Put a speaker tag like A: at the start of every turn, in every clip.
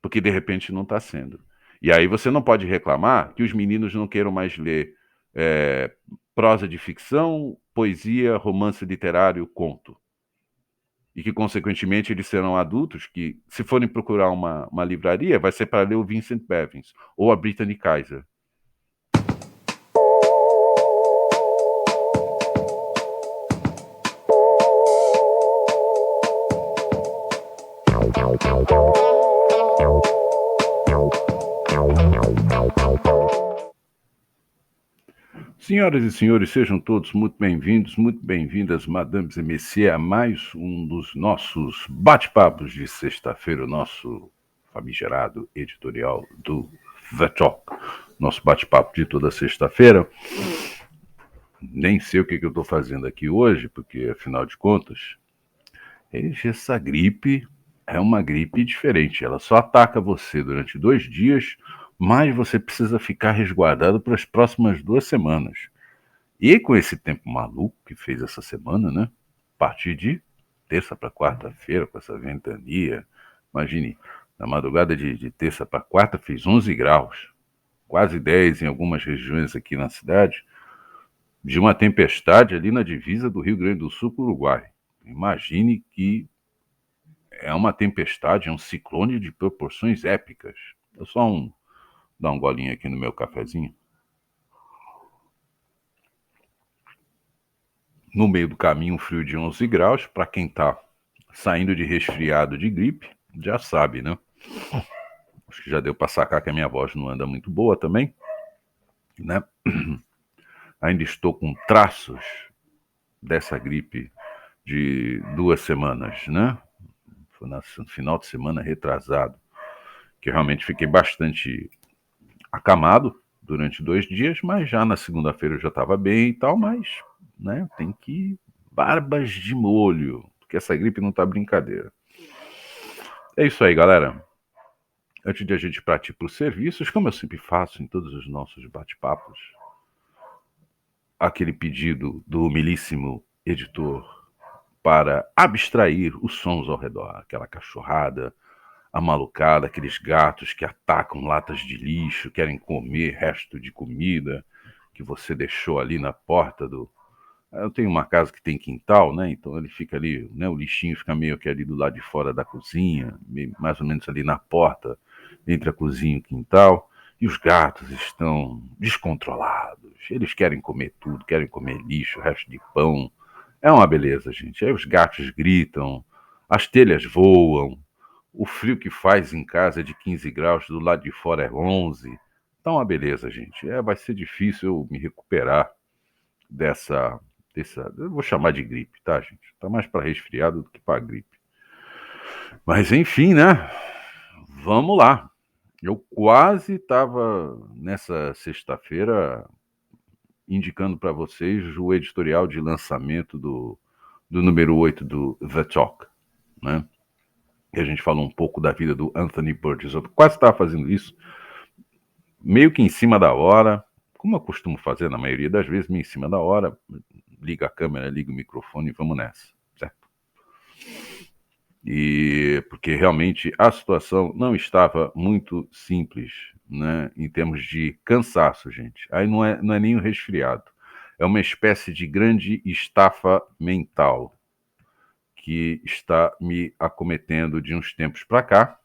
A: porque de repente não está sendo. E aí você não pode reclamar que os meninos não queiram mais ler é, prosa de ficção, poesia, romance literário, conto. E que, consequentemente, eles serão adultos que, se forem procurar uma livraria, vai ser para ler o Vincent Bevins ou a Brittany Kaiser. Senhoras e senhores, sejam todos muito bem-vindos, muito bem-vindas, madames e messieurs, a mais um dos nossos bate-papos de sexta-feira, o nosso famigerado editorial do The Talk. Nosso bate-papo de toda sexta-feira. Nem sei o que eu estou fazendo aqui hoje, porque, afinal de contas, essa gripe é uma gripe diferente. Ela só ataca você durante 2 dias, mas você precisa ficar resguardado para as próximas 2 semanas. E com esse tempo maluco que fez essa semana, né? A partir de terça para quarta-feira, com essa ventania. Imagine, na madrugada de terça para quarta fez 11 graus, quase 10 em algumas regiões aqui na cidade, de uma tempestade ali na divisa do Rio Grande do Sul com o Uruguai. Imagine que é uma tempestade, é um ciclone de proporções épicas. Eu só dar um golinho aqui no meu cafezinho. No meio do caminho, um frio de 11 graus. Para quem está saindo de resfriado de gripe, já sabe, né? Acho que já deu para sacar que a minha voz não anda muito boa também, né? Ainda estou com traços dessa gripe de 2 semanas, né? Foi no final de semana retrasado, que realmente fiquei bastante acamado durante 2 dias, mas já na segunda-feira eu já estava bem e tal, mas, né, tem que barbas de molho, porque essa gripe não tá brincadeira. É isso aí, galera. Antes de a gente partir para os serviços, como eu sempre faço em todos os nossos bate-papos, aquele pedido do humilíssimo editor para abstrair os sons ao redor, aquela cachorrada, a malucada, aqueles gatos que atacam latas de lixo, querem comer resto de comida que você deixou ali na porta do... Eu tenho uma casa que tem quintal, né? Então ele fica ali, né? O lixinho fica meio que ali do lado de fora da cozinha, mais ou menos ali na porta entre a cozinha e o quintal. E os gatos estão descontrolados. Eles querem comer tudo, querem comer lixo, resto de pão. É uma beleza, gente. Aí os gatos gritam, as telhas voam, o frio que faz em casa é de 15 graus, do lado de fora é 11. Tá uma beleza, gente. Vai ser difícil eu me recuperar dessa. Eu vou chamar de gripe, tá, gente? Tá mais para resfriado do que para gripe. Mas enfim, né? Vamos lá. Eu quase estava nessa sexta-feira indicando para vocês o editorial de lançamento do número 8 do The Talk, né? E a gente falou um pouco da vida do Anthony Burgess. Eu quase estava fazendo isso, meio que em cima da hora, como eu costumo fazer na maioria das vezes, meio em cima da hora, liga a câmera, liga o microfone e vamos nessa, certo? E porque realmente a situação não estava muito simples, né, em termos de cansaço, gente. Aí não é nem um resfriado, é uma espécie de grande estafa mental que está me acometendo de uns tempos para cá,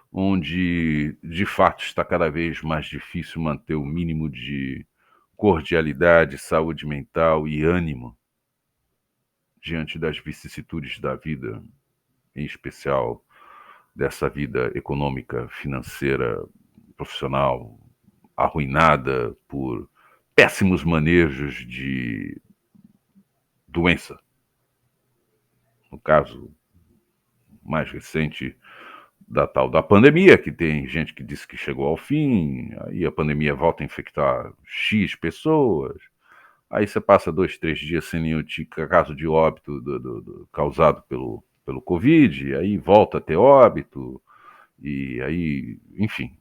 A: onde de fato está cada vez mais difícil manter o mínimo de cordialidade, saúde mental e ânimo diante das vicissitudes da vida, em especial dessa vida econômica, financeira, profissional, arruinada por péssimos manejos de doença. No caso mais recente da tal da pandemia, que tem gente que diz que chegou ao fim, aí a pandemia volta a infectar X pessoas, aí você passa 2, 3 dias sem nenhum caso de óbito causado pelo Covid, aí volta a ter óbito, e aí, enfim.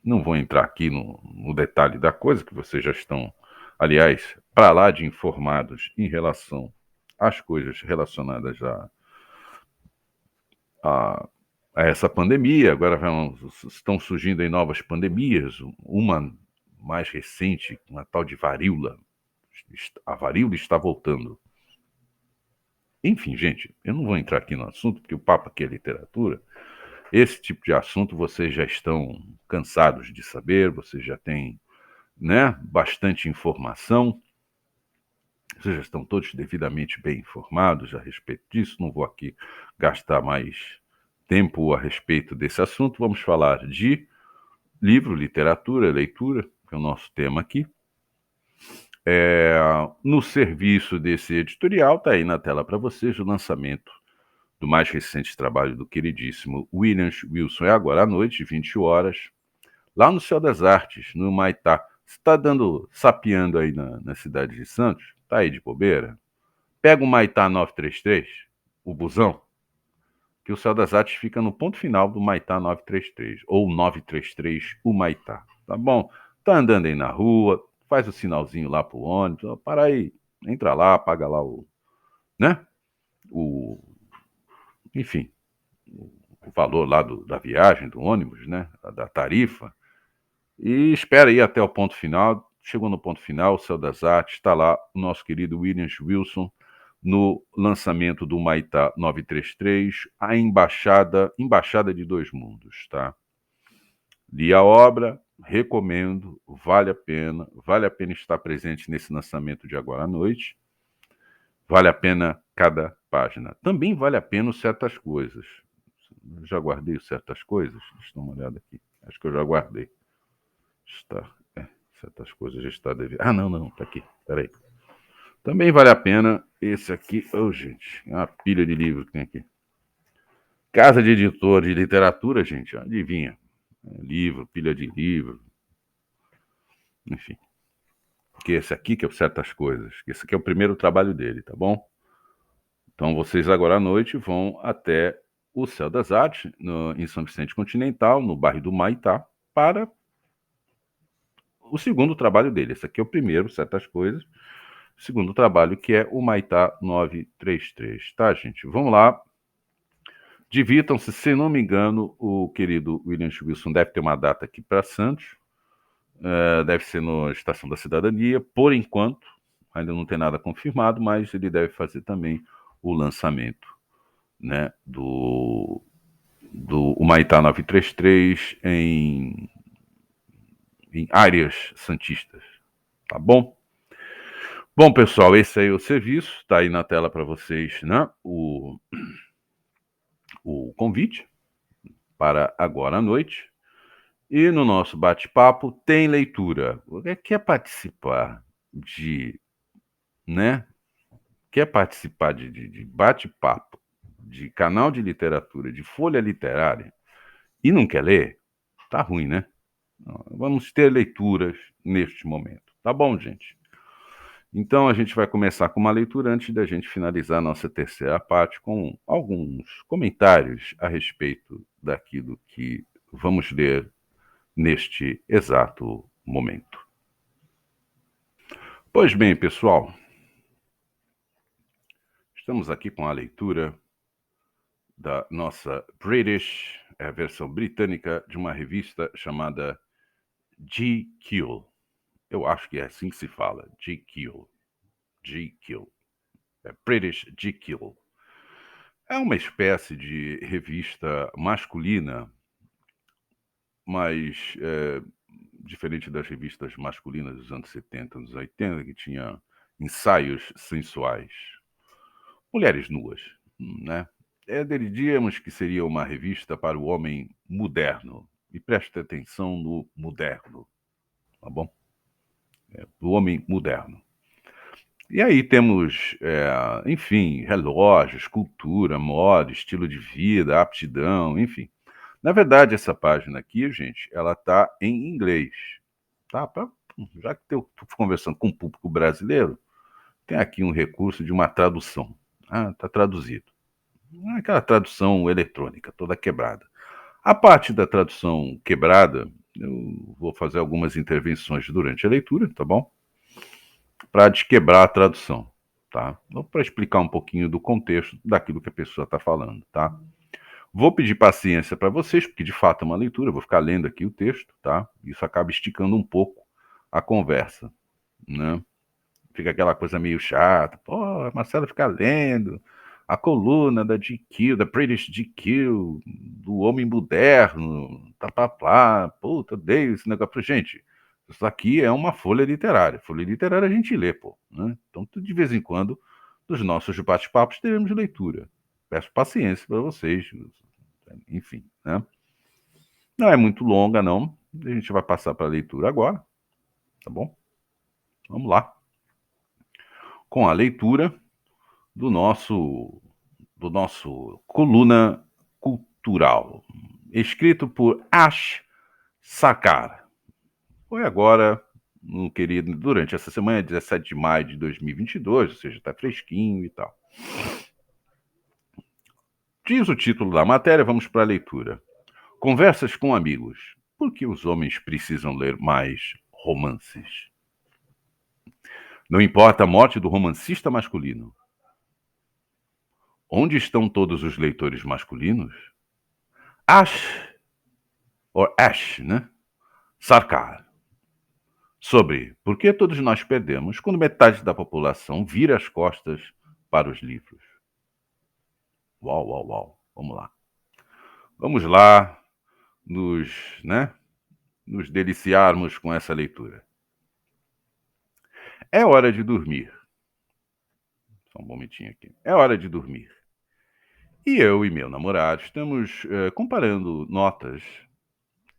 A: Não vou entrar aqui no detalhe da coisa, que vocês já estão, aliás, para lá de informados em relação às coisas relacionadas a a essa pandemia. Agora estão surgindo aí novas pandemias, uma mais recente, uma tal de varíola. A varíola está voltando. Enfim, gente, eu não vou entrar aqui no assunto, porque o papo aqui é literatura. Esse tipo de assunto vocês já estão cansados de saber, vocês já têm, né, bastante informação, vocês já estão todos devidamente bem informados a respeito disso. Não vou aqui gastar mais tempo a respeito desse assunto. Vamos falar de livro, literatura, leitura, que é o nosso tema aqui. No serviço desse editorial, está aí na tela para vocês o lançamento do mais recente trabalho do queridíssimo William Wilson. É agora à noite, 20 horas, lá no Céu das Artes, no Humaitá. Você está sapeando aí na cidade de Santos? Tá aí de bobeira? Pega o Humaitá 933, o busão, que o Céu das Artes fica no ponto final do Humaitá 933, ou 933 Humaitá, tá bom? Tá andando aí na rua, faz o sinalzinho lá pro ônibus, ó, para aí, entra lá, paga lá né? O, enfim, o valor lá da viagem, do ônibus, né? Da tarifa, e espera aí até o ponto final. Chegou no ponto final, o Céu das Artes, está lá o nosso querido William Wilson, no lançamento do Humaitá 933, a Embaixada de Dois Mundos, tá? Li a obra, recomendo, vale a pena estar presente nesse lançamento de agora à noite, vale a pena cada página. Também vale a pena certas coisas. Já guardei certas coisas? Deixa eu dar uma olhada aqui. Acho que eu já guardei. Está, certas coisas já está devendo. Ah, não, tá aqui. Peraí. Também vale a pena esse aqui. Oh, gente, é uma pilha de livros que tem aqui. Casa de editor de literatura, gente, adivinha. Livro, pilha de livro. Enfim. Que esse aqui que é certas coisas. Esse aqui é o primeiro trabalho dele, tá bom? Então vocês agora à noite vão até o Céu das Artes, em São Vicente Continental, no bairro do Humaitá, para o segundo trabalho dele. Esse aqui é o primeiro, certas coisas. Segundo trabalho, que é o Humaitá 933, tá, gente? Vamos lá. Divirtam-se, se não me engano, o querido William Wilson deve ter uma data aqui para Santos, deve ser na Estação da Cidadania, por enquanto, ainda não tem nada confirmado, mas ele deve fazer também o lançamento, né, do Humaitá 933 em áreas santistas, tá bom? Bom, pessoal, esse aí é o serviço, está aí na tela para vocês, né? O convite para agora à noite. E no nosso bate-papo tem leitura. Quer participar né? Quer participar de bate-papo, de canal de literatura, de folha literária e não quer ler? Tá ruim, né? Vamos ter leituras neste momento. Tá bom, gente? Então a gente vai começar com uma leitura antes da gente finalizar a nossa terceira parte com alguns comentários a respeito daquilo que vamos ler neste exato momento. Pois bem, pessoal, estamos aqui com a leitura da nossa a versão britânica de uma revista chamada GQ. Eu acho que é assim que se fala, GQ. GQ. É British GQ. É uma espécie de revista masculina, mas diferente das revistas masculinas dos anos 70, anos 80, que tinha ensaios sensuais. Mulheres nuas, né? Diríamos que seria uma revista para o homem moderno. E preste atenção no moderno, tá bom? O homem moderno. E aí temos, enfim, relógios, cultura, moda, estilo de vida, aptidão, enfim. Na verdade, essa página aqui, gente, ela está em inglês, tá? Já que eu estou conversando com o público brasileiro, tem aqui um recurso de uma tradução. Ah, está traduzido. Não é aquela tradução eletrônica, toda quebrada. A parte da tradução quebrada, eu vou fazer algumas intervenções durante a leitura, tá bom? Para desquebrar a tradução, tá? Para explicar um pouquinho do contexto daquilo que a pessoa está falando, tá? Vou pedir paciência para vocês, porque de fato é uma leitura, eu vou ficar lendo aqui o texto, tá? Isso acaba esticando um pouco a conversa, né? Fica aquela coisa meio chata. Pô, a Marcela fica lendo a coluna da GQ, da British GQ, do Homem Moderno, tá. Puta, odeio esse negócio. Gente, isso aqui é uma folha literária. Folha literária a gente lê, pô, né? Então, de vez em quando, nos nossos bate-papos, teremos leitura. Peço paciência para vocês, enfim, né? Não é muito longa, não. A gente vai passar para a leitura agora, tá bom? Vamos lá. Com a leitura do nosso coluna cultural, escrito por Ash Sakar. Foi agora, no querido, durante essa semana, 17 de maio de 2022, ou seja, está fresquinho e tal. Diz o título da matéria, vamos para a leitura. Conversas com amigos. Por que os homens precisam ler mais romances? Não importa a morte do romancista masculino. Onde estão todos os leitores masculinos? Ash, né? Sarkar. Sobre por que todos nós perdemos quando metade da população vira as costas para os livros. Uau, uau, uau. Vamos lá. Vamos lá nos deliciarmos com essa leitura. É hora de dormir. Só um momentinho aqui. É hora de dormir. E eu e meu namorado estamos comparando notas.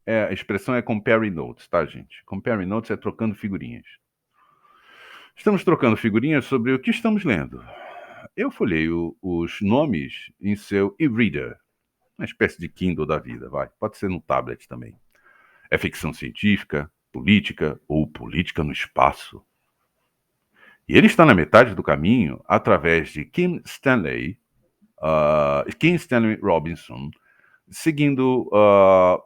A: A expressão é compare notes, tá, gente? Compare notes é trocando figurinhas. Estamos trocando figurinhas sobre o que estamos lendo. Eu folheio os nomes em seu e-reader, uma espécie de Kindle da vida, vai. Pode ser no tablet também. É ficção científica, política ou política no espaço. E ele está na metade do caminho através de Kim Stanley Robinson, seguindo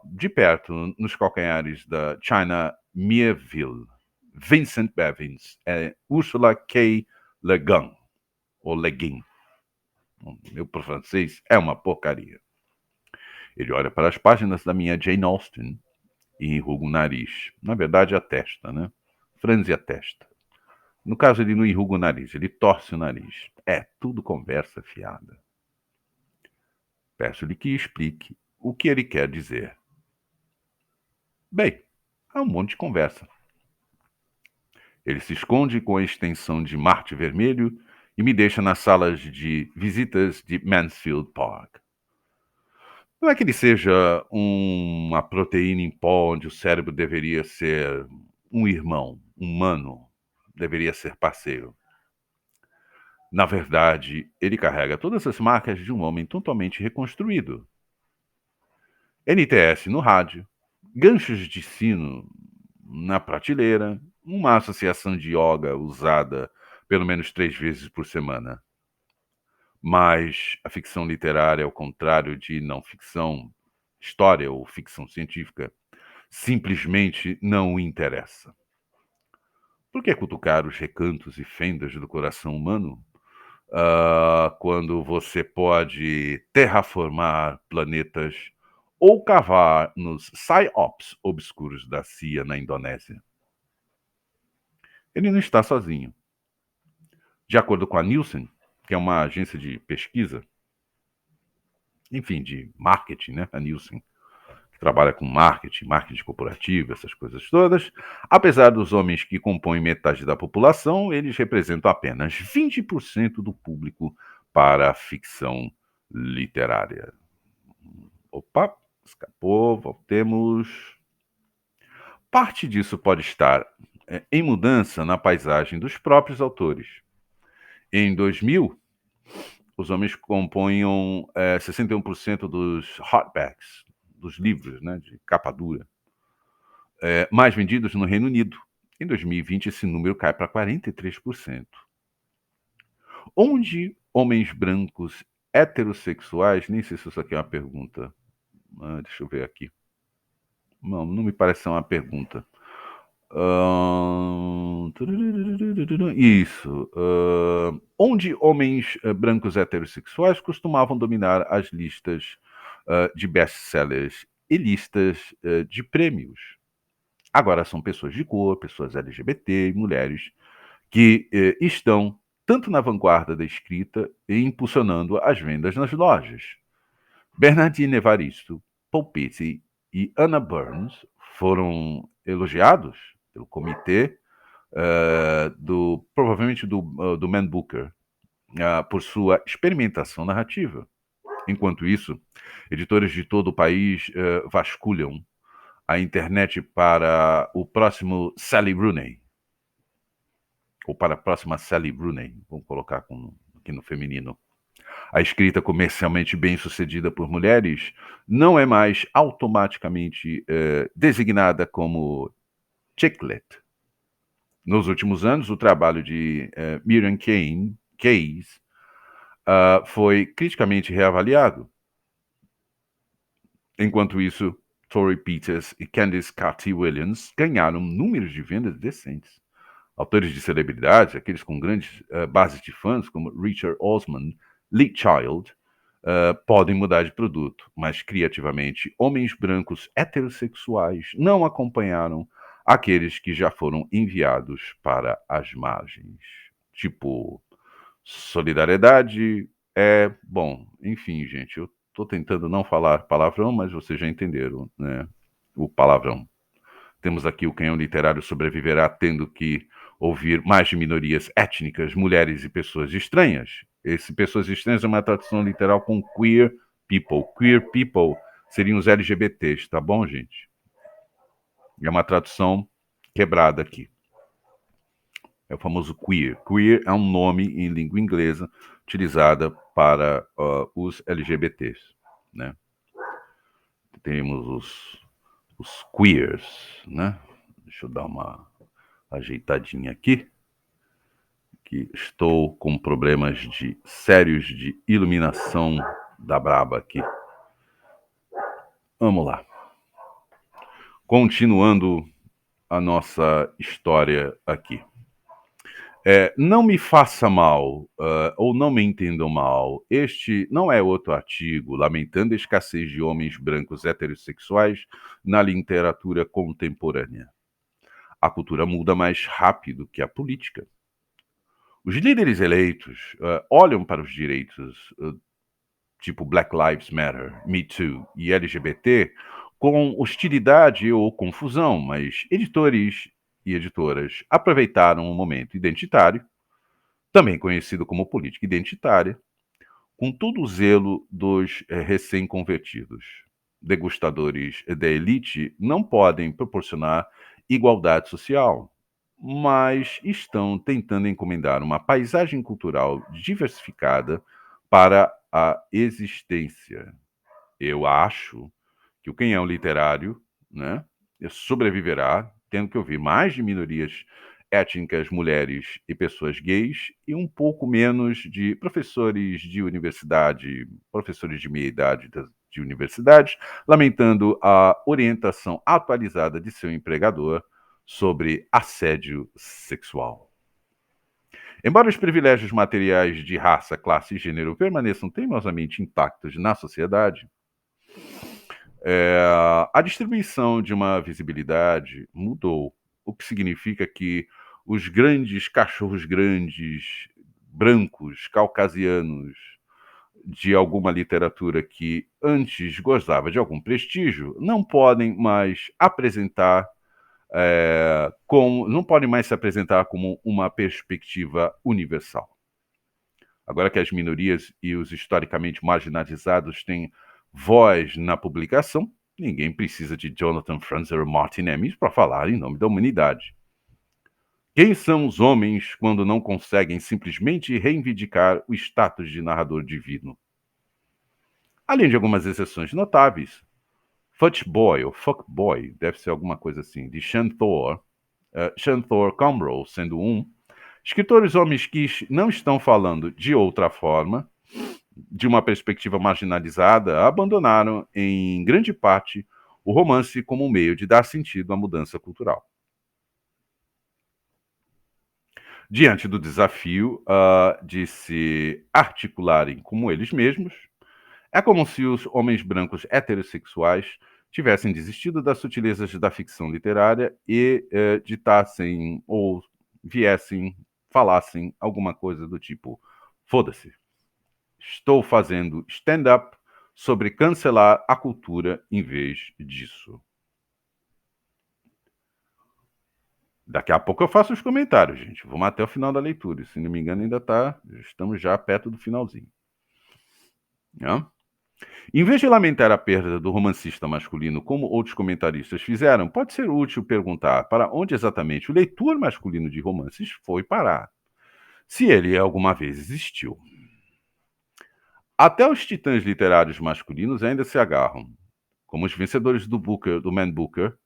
A: de perto nos calcanhares da China Miéville, Vincent Bevins, Ursula K. Le Guin, ou Le Guin. Meu francês é uma porcaria. Ele olha para as páginas da minha Jane Austen e enruga o nariz. Na verdade, a testa, né? Franze a testa. No caso, ele não enruga o nariz, ele torce o nariz. É tudo conversa fiada. Peço-lhe que explique o que ele quer dizer. Bem, é um monte de conversa. Ele se esconde com a extensão de Marte Vermelho e me deixa nas salas de visitas de Mansfield Park. Não é que ele seja uma proteína em pó onde o cérebro deveria ser um irmão, humano, deveria ser parceiro. Na verdade, ele carrega todas as marcas de um homem totalmente reconstruído. NTS no rádio, ganchos de sino na prateleira, uma associação de yoga usada pelo menos 3 vezes por semana. Mas a ficção literária, ao contrário de não ficção, história ou ficção científica, simplesmente não o interessa. Por que cutucar os recantos e fendas do coração humano quando você pode terraformar planetas ou cavar nos psyops obscuros da CIA na Indonésia? Ele não está sozinho. De acordo com a Nielsen, que é uma agência de pesquisa, enfim, de marketing, né? A Nielsen, que trabalha com marketing corporativo, essas coisas todas. Apesar dos homens que compõem metade da população, eles representam apenas 20% do público para a ficção literária. Opa, escapou, voltemos. Parte disso pode estar em mudança na paisagem dos próprios autores. Em 2000, os homens compunham 61% dos hardbacks, dos livros, né, de capa dura, mais vendidos no Reino Unido. Em 2020, esse número cai para 43%. Onde homens brancos heterossexuais, nem sei se isso aqui é uma pergunta, deixa eu ver aqui. Não me parece ser uma pergunta. Isso. Onde homens brancos heterossexuais costumavam dominar as listas de best-sellers e listas de prêmios. Agora são pessoas de cor, pessoas LGBT e mulheres que estão tanto na vanguarda da escrita e impulsionando as vendas nas lojas. Bernardine Evaristo, Paul Pitti e Anna Burns foram elogiados pelo comitê provavelmente do Man Booker, por sua experimentação narrativa. Enquanto isso, editores de todo o país vasculham a internet para o próximo Sally Rooney, ou para a próxima Sally Rooney, vamos colocar aqui no feminino. A escrita comercialmente bem-sucedida por mulheres não é mais automaticamente designada como chick-lit. Nos últimos anos, o trabalho de Miriam Case foi criticamente reavaliado. Enquanto isso, Tori Peters e Candice Carty-Williams ganharam números de vendas decentes. Autores de celebridades, aqueles com grandes bases de fãs, como Richard Osman, Lee Child, podem mudar de produto, mas criativamente, homens brancos heterossexuais não acompanharam aqueles que já foram enviados para as margens. Tipo, solidariedade bom, enfim, gente, eu estou tentando não falar palavrão, mas vocês já entenderam, né? O palavrão. Temos aqui o canhão literário sobreviverá tendo que ouvir mais de minorias étnicas, mulheres e pessoas estranhas. Esse pessoas estranhas é uma tradução literal com queer people. Queer people seriam os LGBTs, tá bom, gente? É uma tradução quebrada aqui. É o famoso queer. Queer é um nome em língua inglesa utilizada para os LGBTs, né? Temos os queers, né? Deixa eu dar uma ajeitadinha aqui, que estou com problemas sérios de iluminação da braba aqui. Vamos lá. Continuando a nossa história aqui. Não me faça mal, ou não me entendam mal, este não é outro artigo lamentando a escassez de homens brancos heterossexuais na literatura contemporânea. A cultura muda mais rápido que a política. Os líderes eleitos olham para os direitos tipo Black Lives Matter, Me Too e LGBT com hostilidade ou confusão, mas editores e editoras aproveitaram o momento identitário, também conhecido como política identitária, com todo o zelo dos recém-convertidos. Degustadores da elite não podem proporcionar igualdade social, mas estão tentando encomendar uma paisagem cultural diversificada para a existência. Eu acho que o canhão literário, né, sobreviverá tendo que ouvir mais de minorias étnicas, mulheres e pessoas gays, e um pouco menos de professores de universidade, professores de meia idade de universidade, lamentando a orientação atualizada de seu empregador sobre assédio sexual. Embora os privilégios materiais de raça, classe e gênero permaneçam teimosamente intactos na sociedade, a distribuição de uma visibilidade mudou, o que significa que os grandes cachorros grandes, brancos, caucasianos, de alguma literatura que antes gozava de algum prestígio, não podem mais não podem mais se apresentar como uma perspectiva universal. Agora que as minorias e os historicamente marginalizados têm voz na publicação, ninguém precisa de Jonathan Franzen ou Martin Amis para falar em nome da humanidade. Quem são os homens quando não conseguem simplesmente reivindicar o status de narrador divino? Além de algumas exceções notáveis, Fuckboy ou Fuckboy, deve ser alguma coisa assim, de Shanthor Comroe sendo um, escritores homens que não estão falando de outra forma, de uma perspectiva marginalizada, abandonaram, em grande parte, o romance como um meio de dar sentido à mudança cultural. Diante do desafio de se articularem como eles mesmos, É como se os homens brancos heterossexuais tivessem desistido das sutilezas da ficção literária e ditassem ou viessem, falassem alguma coisa do tipo: foda-se, estou fazendo stand-up sobre cancelar a cultura em vez disso. Daqui a pouco eu faço os comentários, gente. Vamos até o final da leitura. Se não me engano, estamos já perto do finalzinho. Né? Em vez de lamentar a perda do romancista masculino, como outros comentaristas fizeram, pode ser útil perguntar para onde exatamente o leitor masculino de romances foi parar, se ele alguma vez existiu. Até os titãs literários masculinos ainda se agarram, como os vencedores do Man Booker,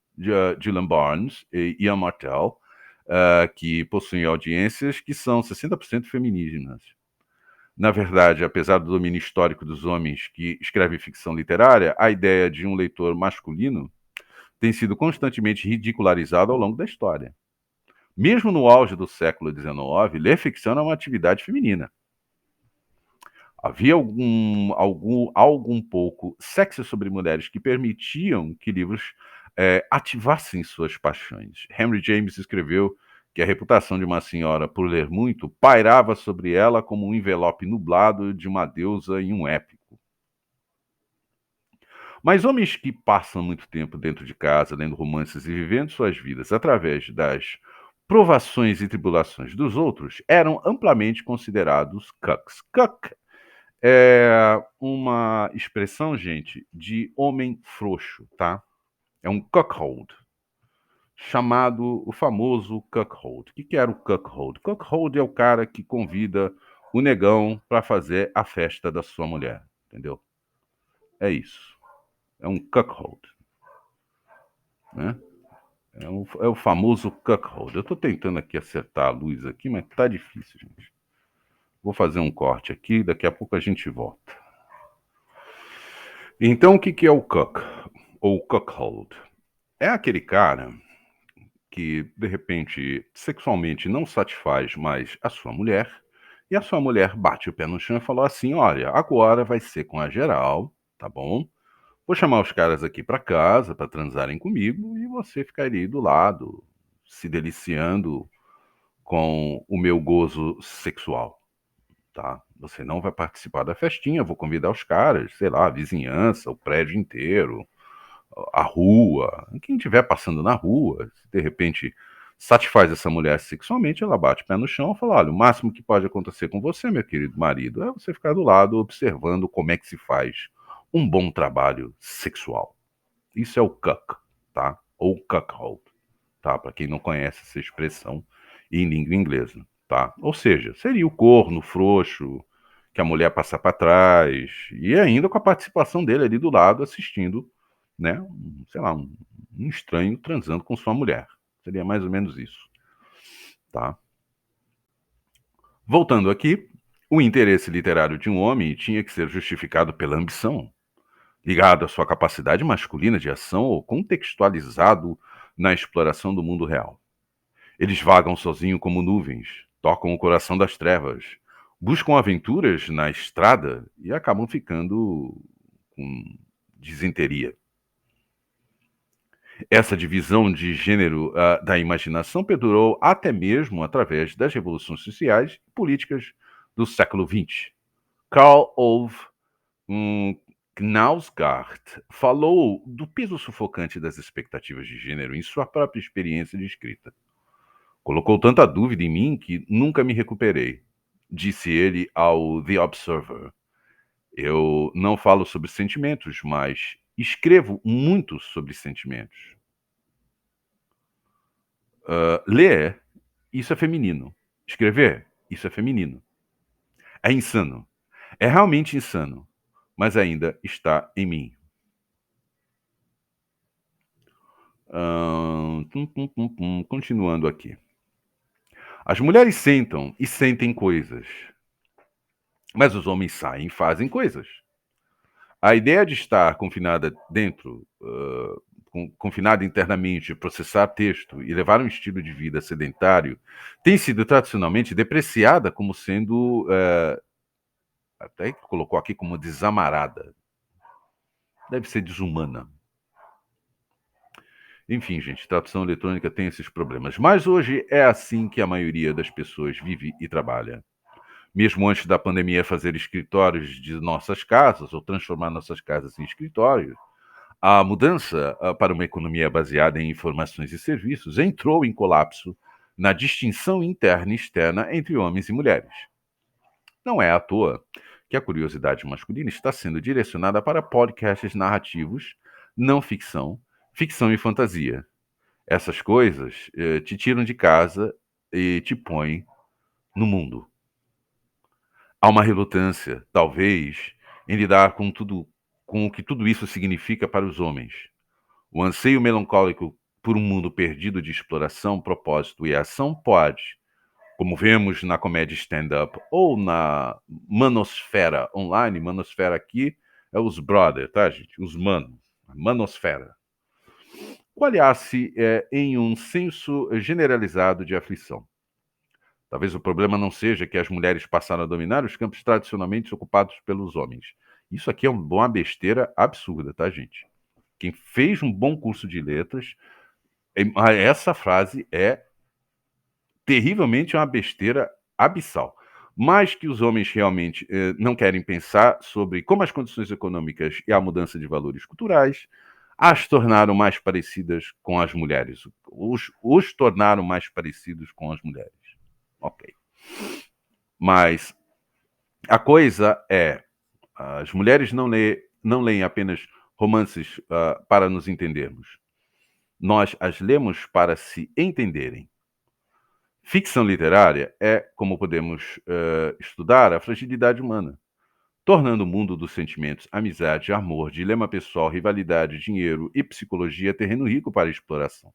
A: Dylan Barnes e Ian Martell, que possuem audiências que são 60% femininas. Na verdade, apesar do domínio histórico dos homens que escrevem ficção literária, a ideia de um leitor masculino tem sido constantemente ridicularizada ao longo da história. Mesmo no auge do século XIX, ler ficção era uma atividade feminina. Havia algo um pouco sexy sobre mulheres que permitiam que livros ativassem suas paixões. Henry James escreveu que a reputação de uma senhora por ler muito pairava sobre ela como um envelope nublado de uma deusa em um épico. Mas homens que passam muito tempo dentro de casa, lendo romances e vivendo suas vidas através das provações e tribulações dos outros, eram amplamente considerados cucks. Cuck é uma expressão, gente, de homem frouxo, tá? É um cuckold, chamado o famoso cuckold. O que era o cuckold? Cuckold é o cara que convida o negão para fazer a festa da sua mulher, entendeu? É isso. É um cuckold, né? É o famoso cuckold. Eu estou tentando aqui acertar a luz aqui, mas tá difícil, gente. Vou fazer um corte aqui, daqui a pouco a gente volta. Então, o que é o cuck? Ou cuckold? É aquele cara que, de repente, sexualmente não satisfaz mais a sua mulher, e a sua mulher bate o pé no chão e falou assim: olha, agora vai ser com a geral, tá bom? Vou chamar os caras aqui para casa para transarem comigo e você ficaria aí do lado, se deliciando com o meu gozo sexual, tá? Você não vai participar da festinha, vou convidar os caras, sei lá, a vizinhança, o prédio inteiro, a rua, quem estiver passando na rua, se de repente satisfaz essa mulher sexualmente, ela bate o pé no chão e fala: olha, o máximo que pode acontecer com você, meu querido marido, é você ficar do lado observando como é que se faz um bom trabalho sexual. Isso é o cuck, tá? Ou cuckold, tá? Para quem não conhece essa expressão em língua inglesa, tá? Ou seja, seria o corno frouxo que a mulher passa para trás e ainda com a participação dele ali do lado assistindo, né? Sei lá, um estranho transando com sua mulher. Seria mais ou menos isso, tá? Voltando aqui, o interesse literário de um homem tinha que ser justificado pela ambição, ligado à sua capacidade masculina de ação ou contextualizado na exploração do mundo real. Eles vagam sozinhos como nuvens, tocam o coração das trevas, buscam aventuras na estrada e acabam ficando com disenteria. Essa divisão de gênero da imaginação perdurou até mesmo através das revoluções sociais e políticas do século XX. Karl Ove Knausgaard falou do peso sufocante das expectativas de gênero em sua própria experiência de escrita. Colocou tanta dúvida em mim que nunca me recuperei, disse ele ao The Observer. Eu não falo sobre sentimentos, mas escrevo muito sobre sentimentos. Ler, isso é feminino. Escrever, isso é feminino. É insano. É realmente insano, mas ainda está em mim. Continuando aqui. As mulheres sentam e sentem coisas, mas os homens saem e fazem coisas. A ideia de estar confinada dentro, confinada internamente, processar texto e levar um estilo de vida sedentário, tem sido tradicionalmente depreciada como sendo Até colocou aqui como desamarada. Deve ser desumana. Enfim, gente, tradução eletrônica tem esses problemas. Mas hoje é assim que a maioria das pessoas vive e trabalha. Mesmo antes da pandemia fazer escritórios de nossas casas, ou transformar nossas casas em escritórios, a mudança para uma economia baseada em informações e serviços entrou em colapso na distinção interna e externa entre homens e mulheres. Não é à toa que a curiosidade masculina está sendo direcionada para podcasts narrativos, não ficção, ficção e fantasia. Essas coisas te tiram de casa e te põem no mundo. Há uma relutância, talvez, em lidar com tudo, com o que tudo isso significa para os homens. O anseio melancólico por um mundo perdido de exploração, propósito e ação pode, como vemos na comédia stand-up ou na manosfera online, manosfera aqui é os brother, tá, gente? Os manos, a manosfera. Coalhar-se em um senso generalizado de aflição. Talvez o problema não seja que as mulheres passaram a dominar os campos tradicionalmente ocupados pelos homens. Isso aqui é uma besteira absurda, tá, gente? Quem fez um bom curso de letras, essa frase é terrivelmente uma besteira abissal. Mas que os homens realmente não querem pensar sobre como as condições econômicas e a mudança de valores culturais as tornaram mais parecidas com as mulheres. Os tornaram mais parecidos com as mulheres. Ok. Mas a coisa é, as mulheres não leem apenas romances para nos entendermos. Nós as lemos para se entenderem. Ficção literária é, como podemos estudar, a fragilidade humana, tornando o mundo dos sentimentos, amizade, amor, dilema pessoal, rivalidade, dinheiro e psicologia terreno rico para exploração.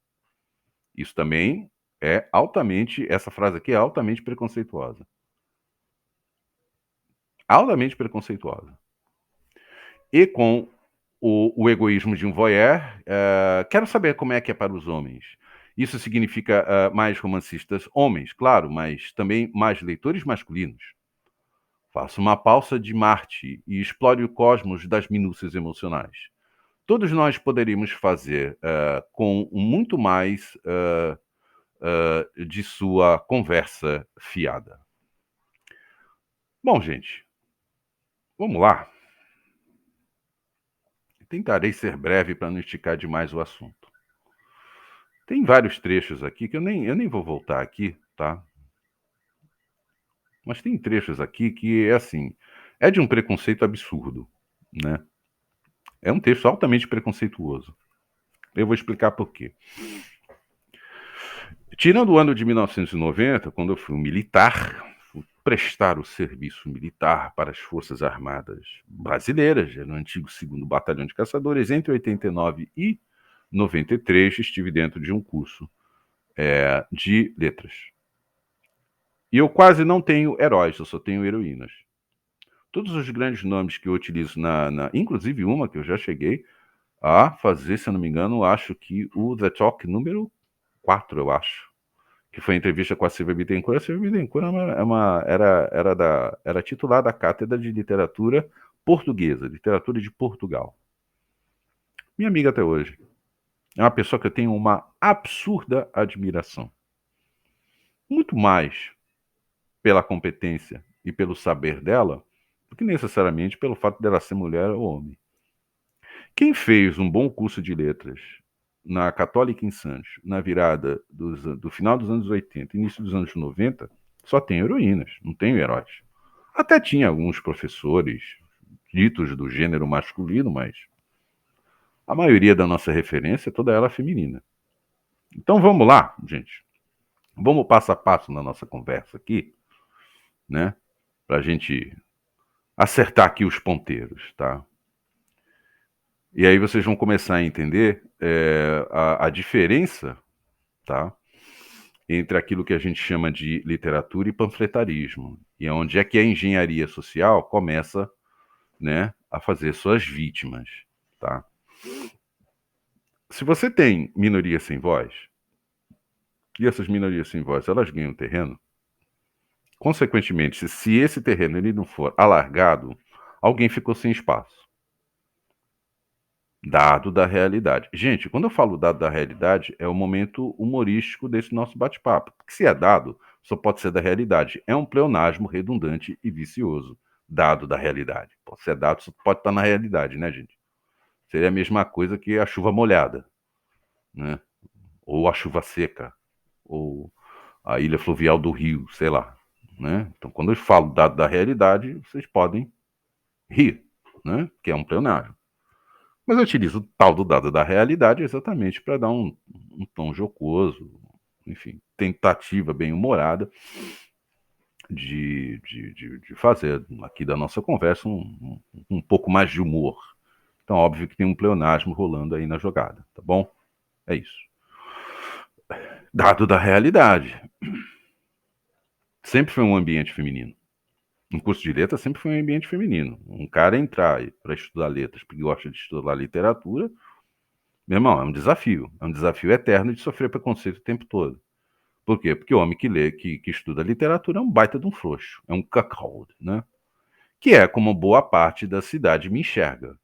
A: Isso também é altamente, essa frase aqui é altamente preconceituosa. Altamente preconceituosa. E com o egoísmo de um voyeur, quero saber como é que é para os homens. Isso significa mais romancistas homens, claro, mas também mais leitores masculinos. Faça uma pausa de Marte e explore o cosmos das minúcias emocionais. Todos nós poderíamos fazer com muito mais de sua conversa fiada. Bom, gente, vamos lá. Tentarei ser breve para não esticar demais o assunto. Tem vários trechos aqui que eu nem vou voltar aqui, tá? Mas tem trechos aqui que é assim, é de um preconceito absurdo, né? É um texto altamente preconceituoso. Eu vou explicar por quê. Tirando o ano de 1990, quando eu fui um militar, fui prestar o serviço militar para as Forças Armadas Brasileiras, no antigo 2º Batalhão de Caçadores, entre 89 e 93, estive dentro de um curso de letras. E eu quase não tenho heróis, eu só tenho heroínas. Todos os grandes nomes que eu utilizo inclusive uma que eu já cheguei a fazer, se eu não me engano, acho que o The Talk número 4, eu acho, que foi a entrevista com a Silvia Bittencourt. A Silvia Bittencourt era titular da Cátedra de Literatura Portuguesa, Literatura de Portugal. Minha amiga até hoje. É uma pessoa que eu tenho uma absurda admiração. Muito mais pela competência e pelo saber dela, do que necessariamente pelo fato dela ser mulher ou homem. Quem fez um bom curso de letras na Católica em Santos, na virada do final dos anos 80, início dos anos 90, só tem heroínas, não tem heróis. Até tinha alguns professores ditos do gênero masculino, mas a maioria da nossa referência, toda ela feminina. Então vamos lá, gente. Vamos passo a passo na nossa conversa aqui, né? Para a gente acertar aqui os ponteiros, tá? E aí vocês vão começar a entender a diferença, tá? Entre aquilo que a gente chama de literatura e panfletarismo. E onde é que a engenharia social começa, né, a fazer suas vítimas, tá? Se você tem minorias sem voz, e essas minorias sem voz, elas ganham terreno, Consequentemente, se esse terreno ele não for alargado, alguém ficou sem espaço. Dado da realidade. Gente, quando eu falo dado da realidade, é o momento humorístico desse nosso bate-papo. Porque se é dado, só pode ser da realidade. É um pleonasmo redundante e vicioso. Dado da realidade. Pô, se é dado, só pode estar na realidade, né, gente? Seria a mesma coisa que a chuva molhada, né? Ou a chuva seca, ou a ilha fluvial do Rio, sei lá, né? Então, quando eu falo dado da realidade, vocês podem rir, né? Que é um pleonasmo. Mas eu utilizo o tal do dado da realidade exatamente para dar um tom jocoso, enfim, tentativa bem humorada de fazer aqui da nossa conversa um pouco mais de humor. Então, óbvio que tem um pleonasmo rolando aí na jogada, tá bom? É isso. Dado da realidade. Sempre foi um ambiente feminino. Um curso de letras sempre foi um ambiente feminino. Um cara entrar para estudar letras porque gosta de estudar literatura, meu irmão, é um desafio. É um desafio eterno de sofrer preconceito o tempo todo. Por quê? Porque o homem que lê, que estuda literatura é um baita de um frouxo. É um cuckold, né? Que é como boa parte da cidade me enxerga.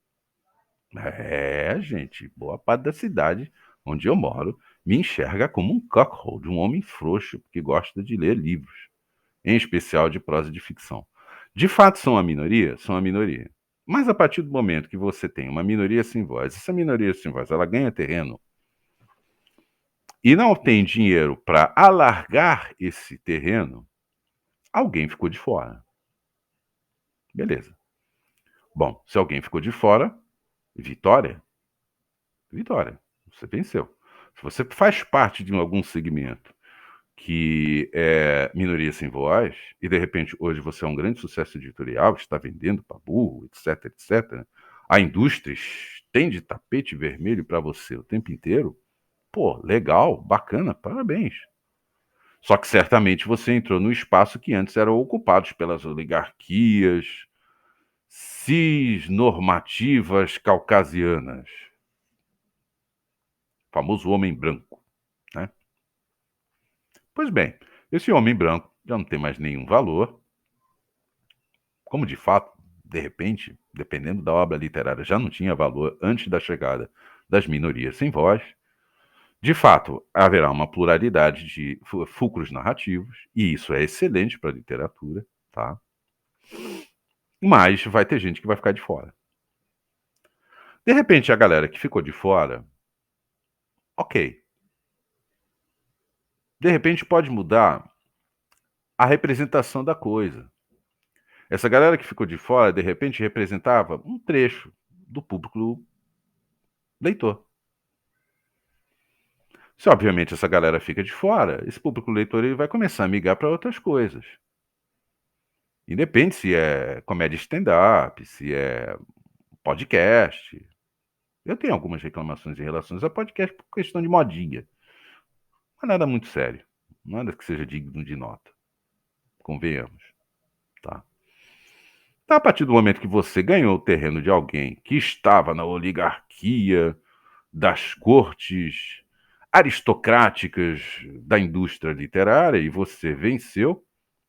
A: É, gente, boa parte da cidade onde eu moro me enxerga como um cuckold, um homem frouxo que gosta de ler livros, em especial de prosa e de ficção. De fato, são a minoria? São a minoria. Mas a partir do momento que você tem uma minoria sem voz, essa minoria sem voz, ela ganha terreno e não tem dinheiro para alargar esse terreno, alguém ficou de fora. Beleza. Bom, se alguém ficou de fora, vitória, vitória. Você venceu. Se você faz parte de algum segmento que é minoria sem voz, e de repente hoje você é um grande sucesso editorial, está vendendo para burro, etc, etc, a indústria estende tapete vermelho para você o tempo inteiro, pô, legal, bacana, parabéns. Só que certamente você entrou no espaço que antes era ocupado pelas oligarquias cisnormativas caucasianas, famoso homem branco, né? Pois bem, esse homem branco já não tem mais nenhum valor, como de fato, de repente, dependendo da obra literária, já não tinha valor antes da chegada das minorias sem voz. De fato, haverá uma pluralidade de fulcros narrativos, e isso é excelente para a literatura, tá? Mas vai ter gente que vai ficar de fora. De repente, a galera que ficou de fora, ok. De repente, pode mudar a representação da coisa. Essa galera que ficou de fora, de repente, representava um trecho do público leitor. Se, obviamente, essa galera fica de fora, esse público leitor ele vai começar a migrar para outras coisas. Independe se é comédia stand-up, se é podcast. Eu tenho algumas reclamações em relação a podcast por questão de modinha. Mas nada muito sério. Nada que seja digno de nota. Convenhamos, tá? Então, a partir do momento que você ganhou o terreno de alguém que estava na oligarquia das cortes aristocráticas da indústria literária e você venceu,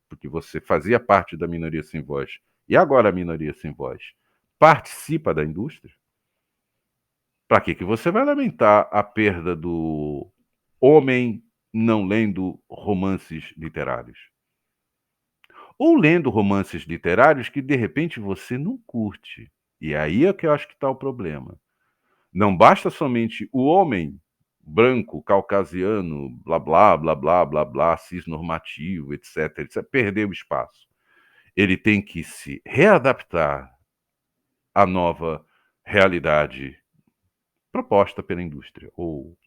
A: porque você fazia parte da minoria sem voz e agora a minoria sem voz participa da indústria, para que você vai lamentar a perda do homem não lendo romances literários? Ou lendo romances literários que de repente você não curte. E aí é que eu acho que está o problema. Não basta somente o homem branco, caucasiano, blá blá blá blá blá blá, cisnormativo, etc, etc, perder o espaço. Ele tem que se readaptar à nova realidade proposta pela indústria, ou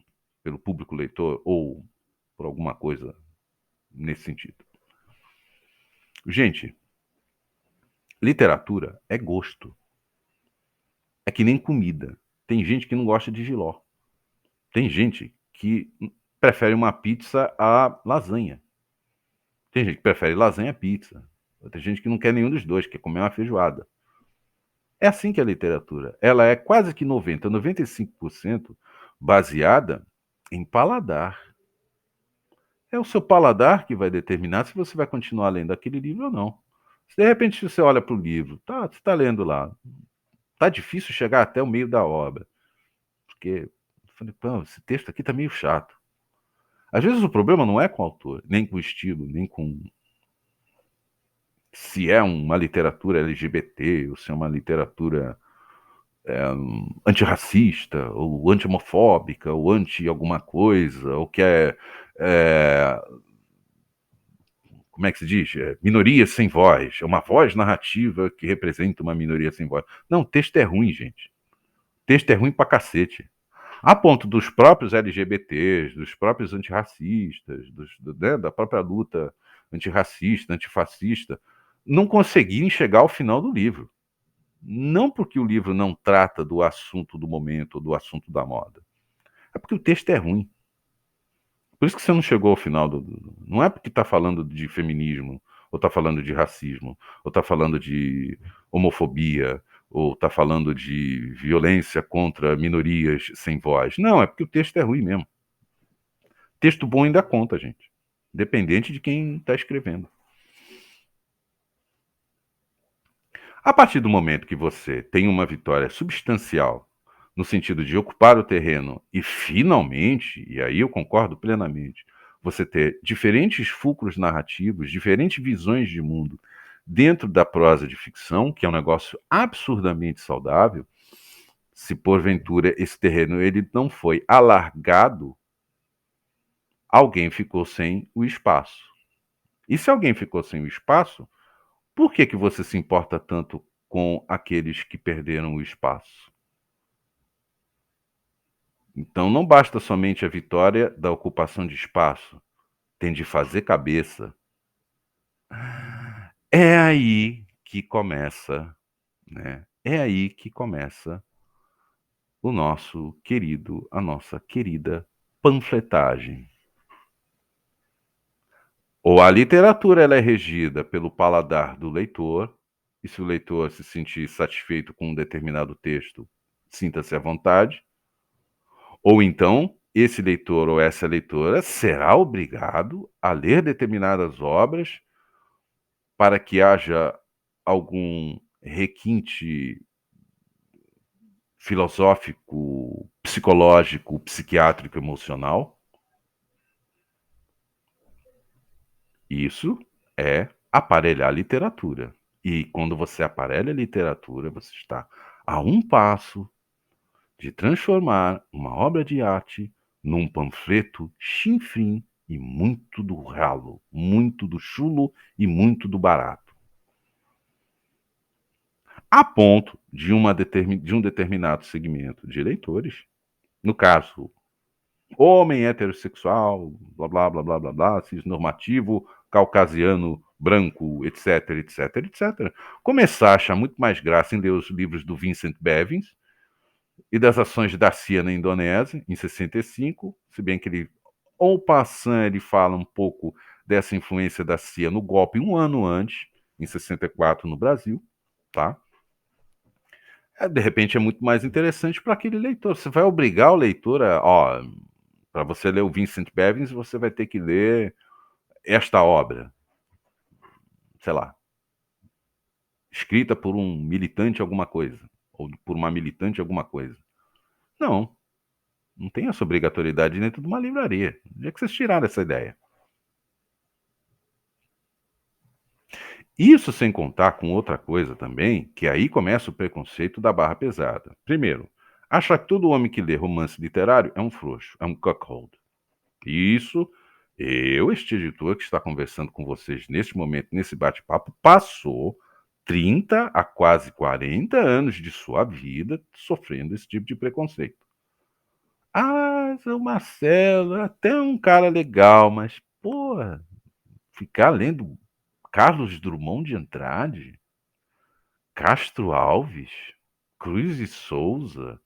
A: pelo público leitor, ou por alguma coisa nesse sentido. Gente, literatura é gosto. É que nem comida. Tem gente que não gosta de jiló. Tem gente que prefere uma pizza à lasanha. Tem gente que prefere lasanha à pizza. Tem gente que não quer nenhum dos dois, quer comer uma feijoada. É assim que é a literatura. Ela é quase que 90, 95% baseada em paladar. É o seu paladar que vai determinar se você vai continuar lendo aquele livro ou não. Se de repente você olha para o livro, tá, você está lendo lá, tá difícil chegar até o meio da obra, porque eu falei, pô, esse texto aqui tá meio chato. Às vezes o problema não é com o autor, nem com o estilo, nem com se é uma literatura LGBT, ou se é uma literatura antirracista, ou anti-homofóbica, ou anti alguma coisa, ou que é como é que se diz? Minoria sem voz. É uma voz narrativa que representa uma minoria sem voz. Não, o texto é ruim, gente. O texto é ruim pra cacete. A ponto dos próprios LGBTs, dos próprios antirracistas, né, da própria luta antirracista, antifascista, não conseguirem chegar ao final do livro. Não porque o livro não trata do assunto do momento ou do assunto da moda. É porque o texto é ruim. Por isso que você não chegou ao final não é porque está falando de feminismo, ou está falando de racismo, ou está falando de homofobia, ou está falando de violência contra minorias sem voz. Não, é porque o texto é ruim mesmo. Texto bom ainda conta, gente. Dependente de quem está escrevendo. A partir do momento que você tem uma vitória substancial, no sentido de ocupar o terreno e finalmente, e aí eu concordo plenamente, você ter diferentes fulcros narrativos, diferentes visões de mundo dentro da prosa de ficção, que é um negócio absurdamente saudável, se porventura esse terreno ele não foi alargado, alguém ficou sem o espaço. E se alguém ficou sem o espaço, por que você se importa tanto com aqueles que perderam o espaço? Então não basta somente a vitória da ocupação de espaço, tem de fazer cabeça. É aí que começa, né? É aí que começa a nossa querida panfletagem. Ou a literatura ela é regida pelo paladar do leitor, e se o leitor se sentir satisfeito com um determinado texto, sinta-se à vontade, ou então esse leitor ou essa leitora será obrigado a ler determinadas obras para que haja algum requinte filosófico, psicológico, psiquiátrico, emocional. Isso é aparelhar a literatura. E quando você aparelha a literatura, você está a um passo de transformar uma obra de arte num panfleto chinfrim e muito do ralo, muito do chulo e muito do barato. A ponto de um determinado segmento de eleitores, no caso, homem heterossexual, blá blá blá blá blá blá, cisnormativo, caucasiano, branco, etc, etc, etc, começar a achar muito mais graça em ler os livros do Vincent Bevins e das ações da CIA na Indonésia, em 65, se bem que ele, ou passant, ele fala um pouco dessa influência da CIA no golpe um ano antes, em 64, no Brasil, tá? De repente é muito mais interessante para aquele leitor. Você vai obrigar o leitor a, ó, para você ler o Vincent Bevins, você vai ter que ler esta obra, sei lá, escrita por um militante alguma coisa, ou por uma militante alguma coisa. Não, não tem essa obrigatoriedade dentro de uma livraria. Onde é que vocês tiraram essa ideia? Isso sem contar com outra coisa também, que aí começa o preconceito da barra pesada. Primeiro, acha que todo homem que lê romance literário é um frouxo, é um cuckold. Isso, este editor que está conversando com vocês neste momento, nesse bate-papo, passou 30 a quase 40 anos de sua vida sofrendo esse tipo de preconceito. Ah, seu Marcelo, é até um cara legal, mas, pô, ficar lendo Carlos Drummond de Andrade, Castro Alves, Cruz e Souza,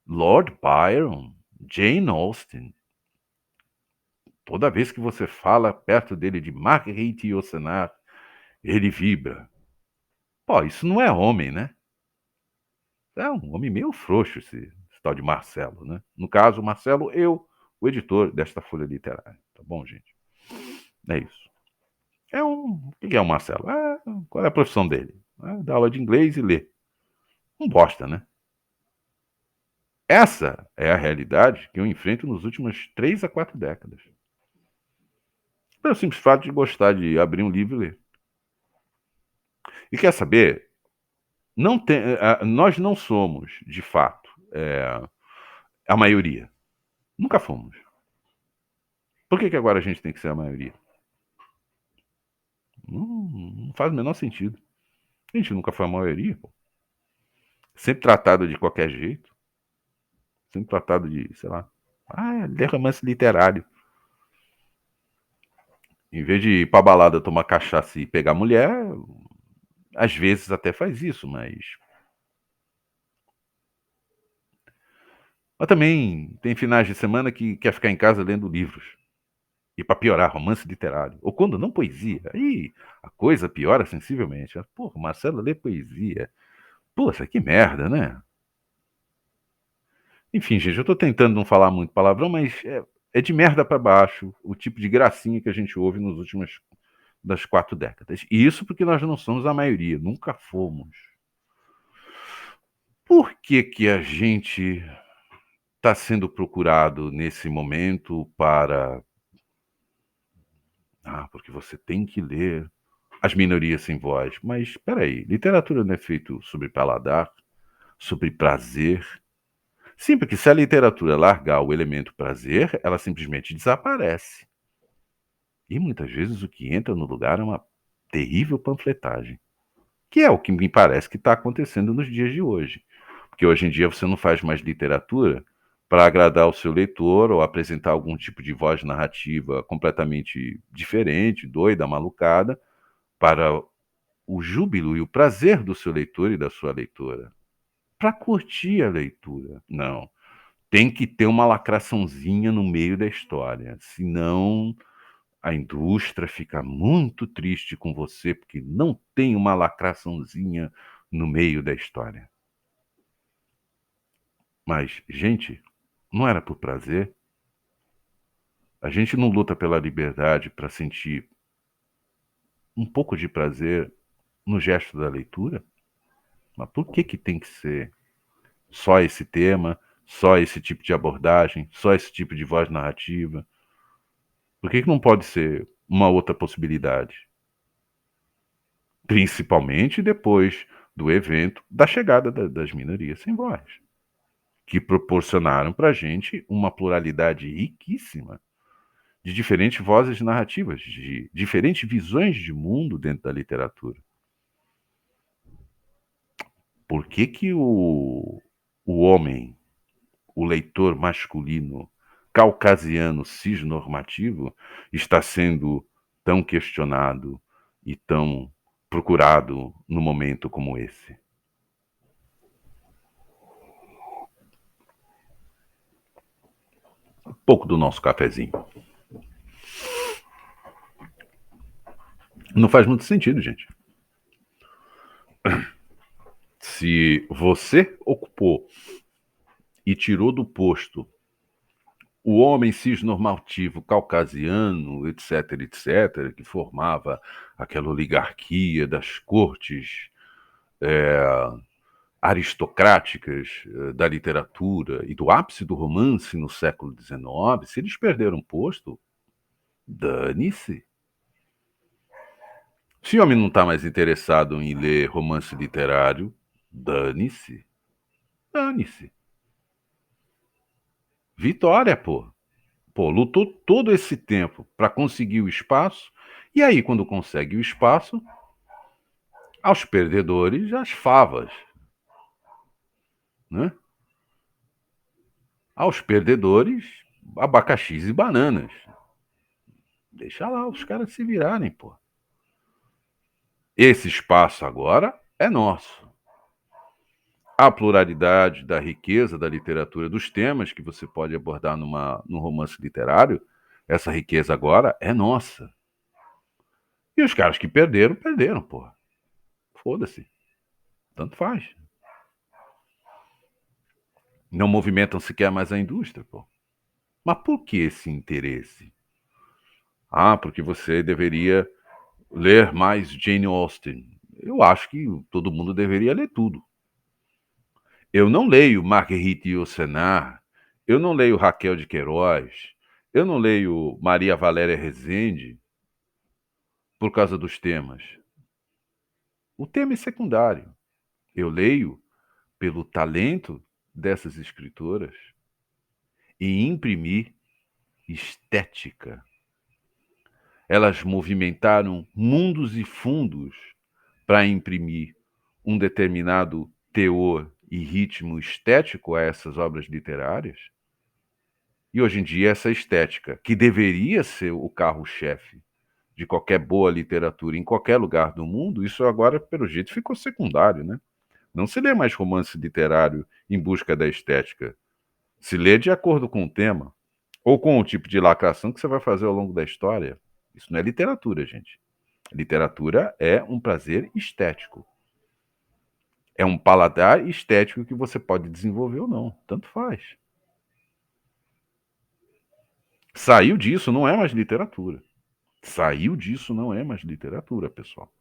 A: Lord Byron, Jane Austen. Toda vez que você fala perto dele de Marguerite Yourcenar, ele vibra. Pô, isso não é homem, né? É um homem meio frouxo esse tal de Marcelo, né? No caso, Marcelo, eu o editor desta folha literária. Tá bom, gente? É isso. O que é o Marcelo? Qual é a profissão dele? Dá aula de inglês e lê. Não bosta, né? Essa é a realidade que eu enfrento nos últimos 3 a 4 décadas. Pelo simples fato de gostar de abrir um livro e ler. E quer saber? Nós não somos, de fato, a maioria. Nunca fomos. Por que agora a gente tem que ser a maioria? Não faz o menor sentido. A gente nunca foi a maioria, pô. Sempre tratado de qualquer jeito. Sempre tratado de, sei lá, ler romance literário. Em vez de ir pra balada tomar cachaça e pegar mulher, às vezes até faz isso, mas também tem finais de semana que quer ficar em casa lendo livros. E para piorar, romance literário. Ou quando não poesia. Aí a coisa piora sensivelmente. Porra, Marcelo lê poesia. Poxa, que merda, né? Enfim, gente, eu tô tentando não falar muito palavrão, mas é de merda para baixo o tipo de gracinha que a gente ouve nos últimos das 4 décadas. E isso porque nós não somos a maioria, nunca fomos. Por que que a gente está sendo procurado nesse momento para... porque você tem que ler As Minorias Sem Voz. Mas espera aí, literatura não é feito sobre paladar, sobre prazer? Sim, porque se a literatura largar o elemento prazer, ela simplesmente desaparece. E muitas vezes o que entra no lugar é uma terrível panfletagem, que é o que me parece que está acontecendo nos dias de hoje. Porque hoje em dia você não faz mais literatura para agradar o seu leitor ou apresentar algum tipo de voz narrativa completamente diferente, doida, malucada, para o júbilo e o prazer do seu leitor e da sua leitora. Para curtir a leitura. Não. Tem que ter uma lacraçãozinha no meio da história. Senão a indústria fica muito triste com você porque não tem uma lacraçãozinha no meio da história. Mas, gente, não era por prazer? A gente não luta pela liberdade para sentir um pouco de prazer no gesto da leitura? Mas por que que tem que ser só esse tema, só esse tipo de abordagem, só esse tipo de voz narrativa? Por que que não pode ser uma outra possibilidade? Principalmente depois do evento da chegada das minorias sem voz, que proporcionaram para a gente uma pluralidade riquíssima de diferentes vozes narrativas, de diferentes visões de mundo dentro da literatura. Por que que o homem, o leitor masculino, caucasiano, cisnormativo, está sendo tão questionado e tão procurado num momento como esse? Um pouco do nosso cafezinho. Não faz muito sentido, gente. Se você ocupou e tirou do posto o homem cisnormativo caucasiano, etc., etc., que formava aquela oligarquia das cortes aristocráticas da literatura e do ápice do romance no século XIX, se eles perderam posto, dane-se. Se o homem não está mais interessado em ler romance literário, dane-se. Dane-se. Vitória, pô. Pô, lutou todo esse tempo para conseguir o espaço, e aí, quando consegue o espaço, aos perdedores, as favas. Né? Aos perdedores, abacaxis e bananas. Deixa lá os caras se virarem, pô. Esse espaço agora é nosso. A pluralidade da riqueza da literatura, dos temas que você pode abordar num romance literário, essa riqueza agora é nossa. E os caras que perderam, perderam, pô. Foda-se. Tanto faz. Não movimentam sequer mais a indústria, pô. Mas por que esse interesse? Ah, porque você deveria ler mais Jane Austen. Eu acho que todo mundo deveria ler tudo. Eu não leio Marguerite Yourcenar, eu não leio Raquel de Queiroz, eu não leio Maria Valéria Rezende por causa dos temas. O tema é secundário. Eu leio pelo talento dessas escritoras em imprimir estética. Elas movimentaram mundos e fundos para imprimir um determinado teor e ritmo estético a essas obras literárias. E hoje em dia, essa estética, que deveria ser o carro-chefe de qualquer boa literatura em qualquer lugar do mundo, isso agora, pelo jeito, ficou secundário, né? Não se lê mais romance literário em busca da estética. Se lê de acordo com o tema, ou com o tipo de lacração que você vai fazer ao longo da história. Isso não é literatura, gente. Literatura é um prazer estético. É um paladar estético que você pode desenvolver ou não. Tanto faz. Saiu disso, não é mais literatura. Saiu disso, não é mais literatura, pessoal.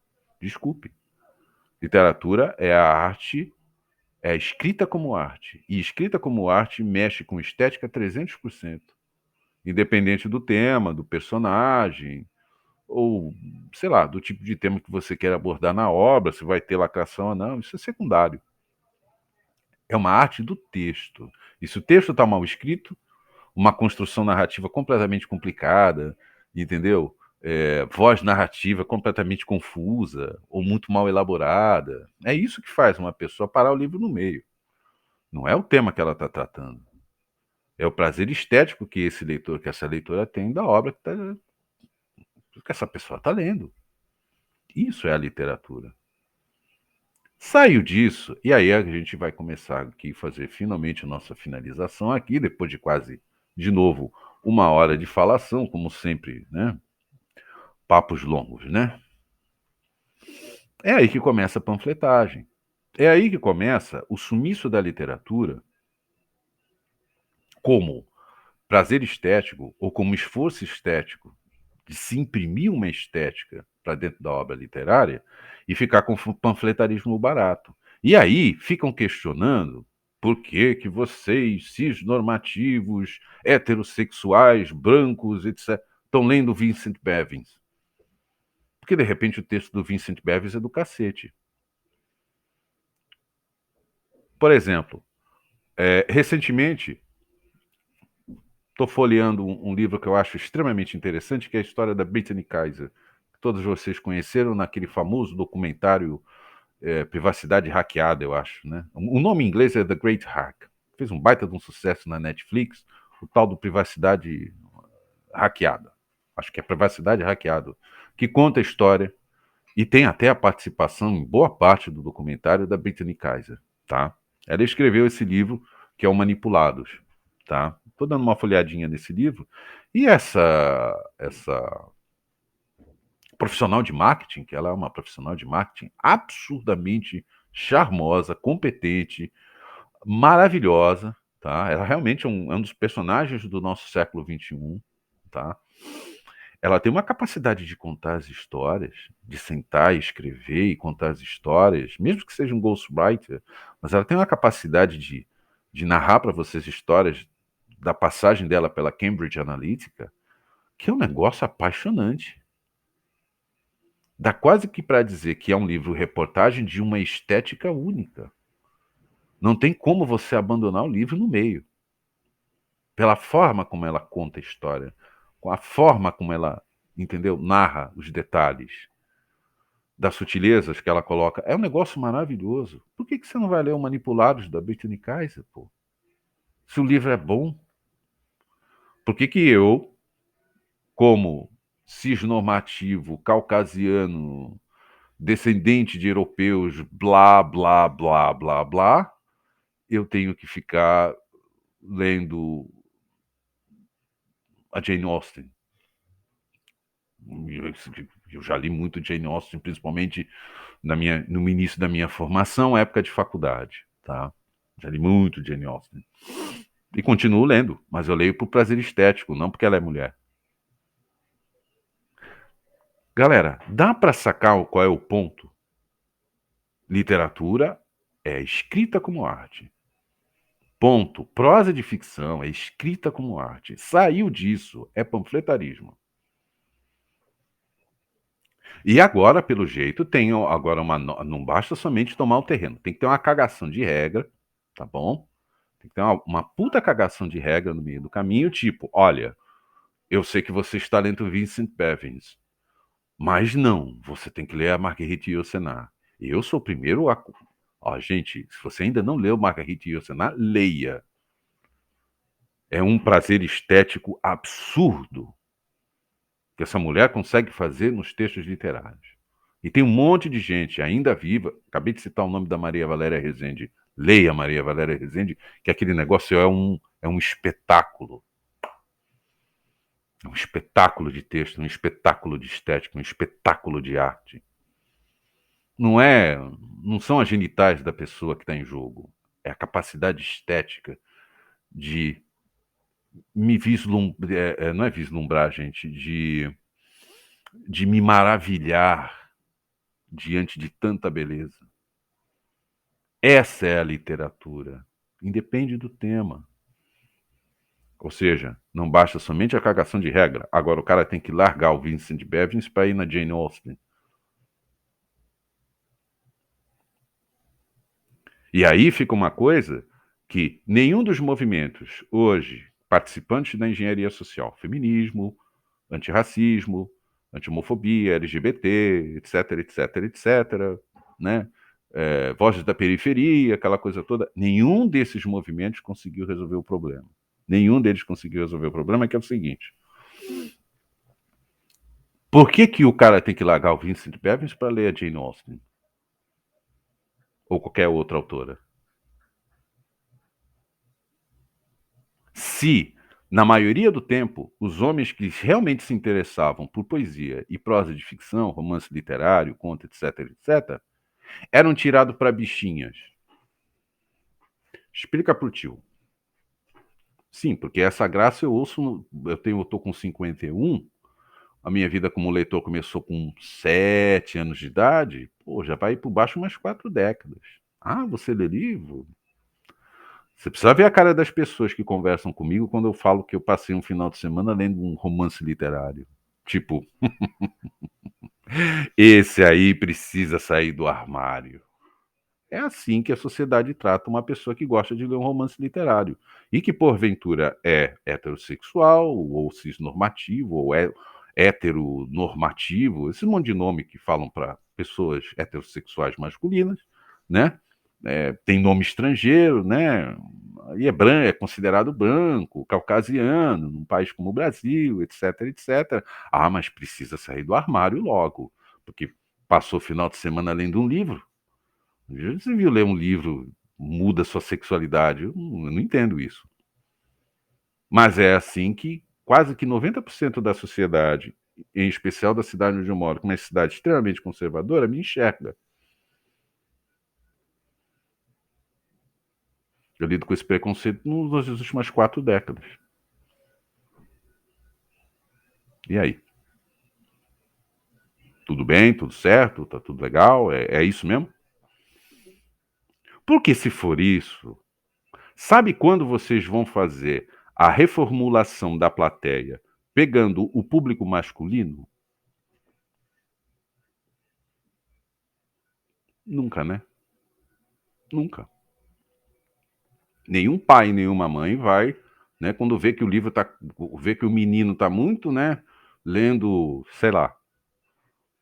A: Desculpe. Literatura é a arte, é a escrita como arte. E escrita como arte mexe com estética 300%. Independente do tema, do personagem, ou, sei lá, do tipo de tema que você quer abordar na obra, se vai ter lacração ou não, isso é secundário. É uma arte do texto. E se o texto está mal escrito, uma construção narrativa completamente complicada, entendeu? Voz narrativa completamente confusa ou muito mal elaborada. É isso que faz uma pessoa parar o livro no meio. Não é o tema que ela está tratando. É o prazer estético que esse leitor, que essa leitora tem da obra que essa pessoa está lendo. Isso é a literatura. Saiu disso, e aí a gente vai começar aqui a fazer finalmente a nossa finalização aqui, depois de quase, de novo, uma hora de falação, como sempre, né? Papos longos, né? É aí que começa a panfletagem. É aí que começa o sumiço da literatura como prazer estético ou como esforço estético de se imprimir uma estética para dentro da obra literária e ficar com panfletarismo barato. E aí ficam questionando por que que vocês, cisnormativos, heterossexuais, brancos, etc., estão lendo Vincent Bevins. Porque, de repente, o texto do Vincent Bevins é do cacete. Por exemplo, recentemente, estou folheando um livro que eu acho extremamente interessante, que é a história da Brittany Kaiser, que todos vocês conheceram naquele famoso documentário Privacidade Hackeada, eu acho. Né? O nome em inglês é The Great Hack. Fez um baita de um sucesso na Netflix, o tal do Privacidade Hackeada. Acho que é Privacidade Hackeada, que conta a história e tem até a participação em boa parte do documentário da Brittany Kaiser, tá? Ela escreveu esse livro que é o Manipulados, tá? Estou dando uma folhadinha nesse livro e essa profissional de marketing, que ela é uma profissional de marketing absurdamente charmosa, competente, maravilhosa, tá? Ela realmente é um dos personagens do nosso século XXI, tá? Ela tem uma capacidade de contar as histórias, de sentar e escrever e contar as histórias, mesmo que seja um ghostwriter, mas ela tem uma capacidade de narrar para vocês histórias da passagem dela pela Cambridge Analytica, que é um negócio apaixonante. Dá quase que para dizer que é um livro-reportagem de uma estética única. Não tem como você abandonar o livro no meio. Pela forma como ela conta a história, com a forma como ela, entendeu, narra os detalhes, das sutilezas que ela coloca. É um negócio maravilhoso. Por que você não vai ler o Manipulados da Brittany Kaiser, pô? Se o livro é bom, por que eu, como cisnormativo, caucasiano, descendente de europeus, blá, blá, blá, blá, blá, eu tenho que ficar lendo a Jane Austen? Eu já li muito Jane Austen, principalmente no início da minha formação, época de faculdade, tá? Já li muito Jane Austen. E continuo lendo, mas eu leio por prazer estético, não porque ela é mulher. Galera, dá para sacar qual é o ponto? Literatura é escrita como arte. Ponto. Prosa de ficção é escrita como arte. Saiu disso, é panfletarismo. E agora, pelo jeito, tem agora não basta somente tomar o terreno, tem que ter uma cagação de regra, tá bom? Tem que ter uma puta cagação de regra no meio do caminho, tipo, olha, eu sei que você está lendo Vincent Bevins, mas não, você tem que ler a Marguerite Yourcenar. Eu sou o primeiro a... Ó, gente, se você ainda não leu Marguerite Yourcenar, leia. É um prazer estético absurdo que essa mulher consegue fazer nos textos literários. E tem um monte de gente ainda viva. Acabei de citar o nome da Maria Valéria Rezende. Leia Maria Valéria Rezende, que aquele negócio é um espetáculo. É um espetáculo de texto, um espetáculo de estética, um espetáculo de arte. Não é, não são as genitais da pessoa que está em jogo. É a capacidade estética de me vislumbrar, não é vislumbrar, gente, de me maravilhar diante de tanta beleza. Essa é a literatura. Independe do tema. Ou seja, não basta somente a cagação de regra. Agora o cara tem que largar o Vincent Bevins para ir na Jane Austen. E aí fica uma coisa que nenhum dos movimentos hoje, participantes da engenharia social, feminismo, antirracismo, anti-homofobia, LGBT, etc, etc, etc, né? Vozes da periferia, aquela coisa toda, nenhum desses movimentos conseguiu resolver o problema. Nenhum deles conseguiu resolver o problema, que é o seguinte: por que o cara tem que largar o Vincent Bevins para ler a Jane Austen? Ou qualquer outra autora? Se, na maioria do tempo, os homens que realmente se interessavam por poesia e prosa de ficção, romance literário, conto, etc, etc, eram tirados para bichinhas. Explica pro tio. Sim, porque essa graça eu ouço, eu tô com 51, a minha vida como leitor começou com 7 anos de idade, pô, já vai por baixo umas 4 décadas. Ah, você lê livro? Você precisa ver a cara das pessoas que conversam comigo quando eu falo que eu passei um final de semana lendo um romance literário. Tipo, esse aí precisa sair do armário. É assim que a sociedade trata uma pessoa que gosta de ler um romance literário. E que, porventura, é heterossexual, ou cisnormativo, ou é heteronormativo, esse monte de nome que falam para pessoas heterossexuais masculinas, né? Tem nome estrangeiro, né? E é branco, é considerado branco, caucasiano, num país como o Brasil, etc, etc. Ah, mas precisa sair do armário logo, porque passou o final de semana lendo um livro. Você viu ler um livro, muda sua sexualidade? Eu não entendo isso. Mas é assim que quase que 90% da sociedade, em especial da cidade onde eu moro, que é uma cidade extremamente conservadora, me enxerga. Eu lido com esse preconceito nas últimas 4 décadas. E aí? Tudo bem? Tudo certo? Tá tudo legal? É isso mesmo? Porque se for isso, sabe quando vocês vão fazer a reformulação da plateia pegando o público masculino? Nunca, né? Nunca. Nenhum pai, nenhuma mãe vai, né, quando vê que o livro tá, vê que o menino tá muito, né, lendo, sei lá,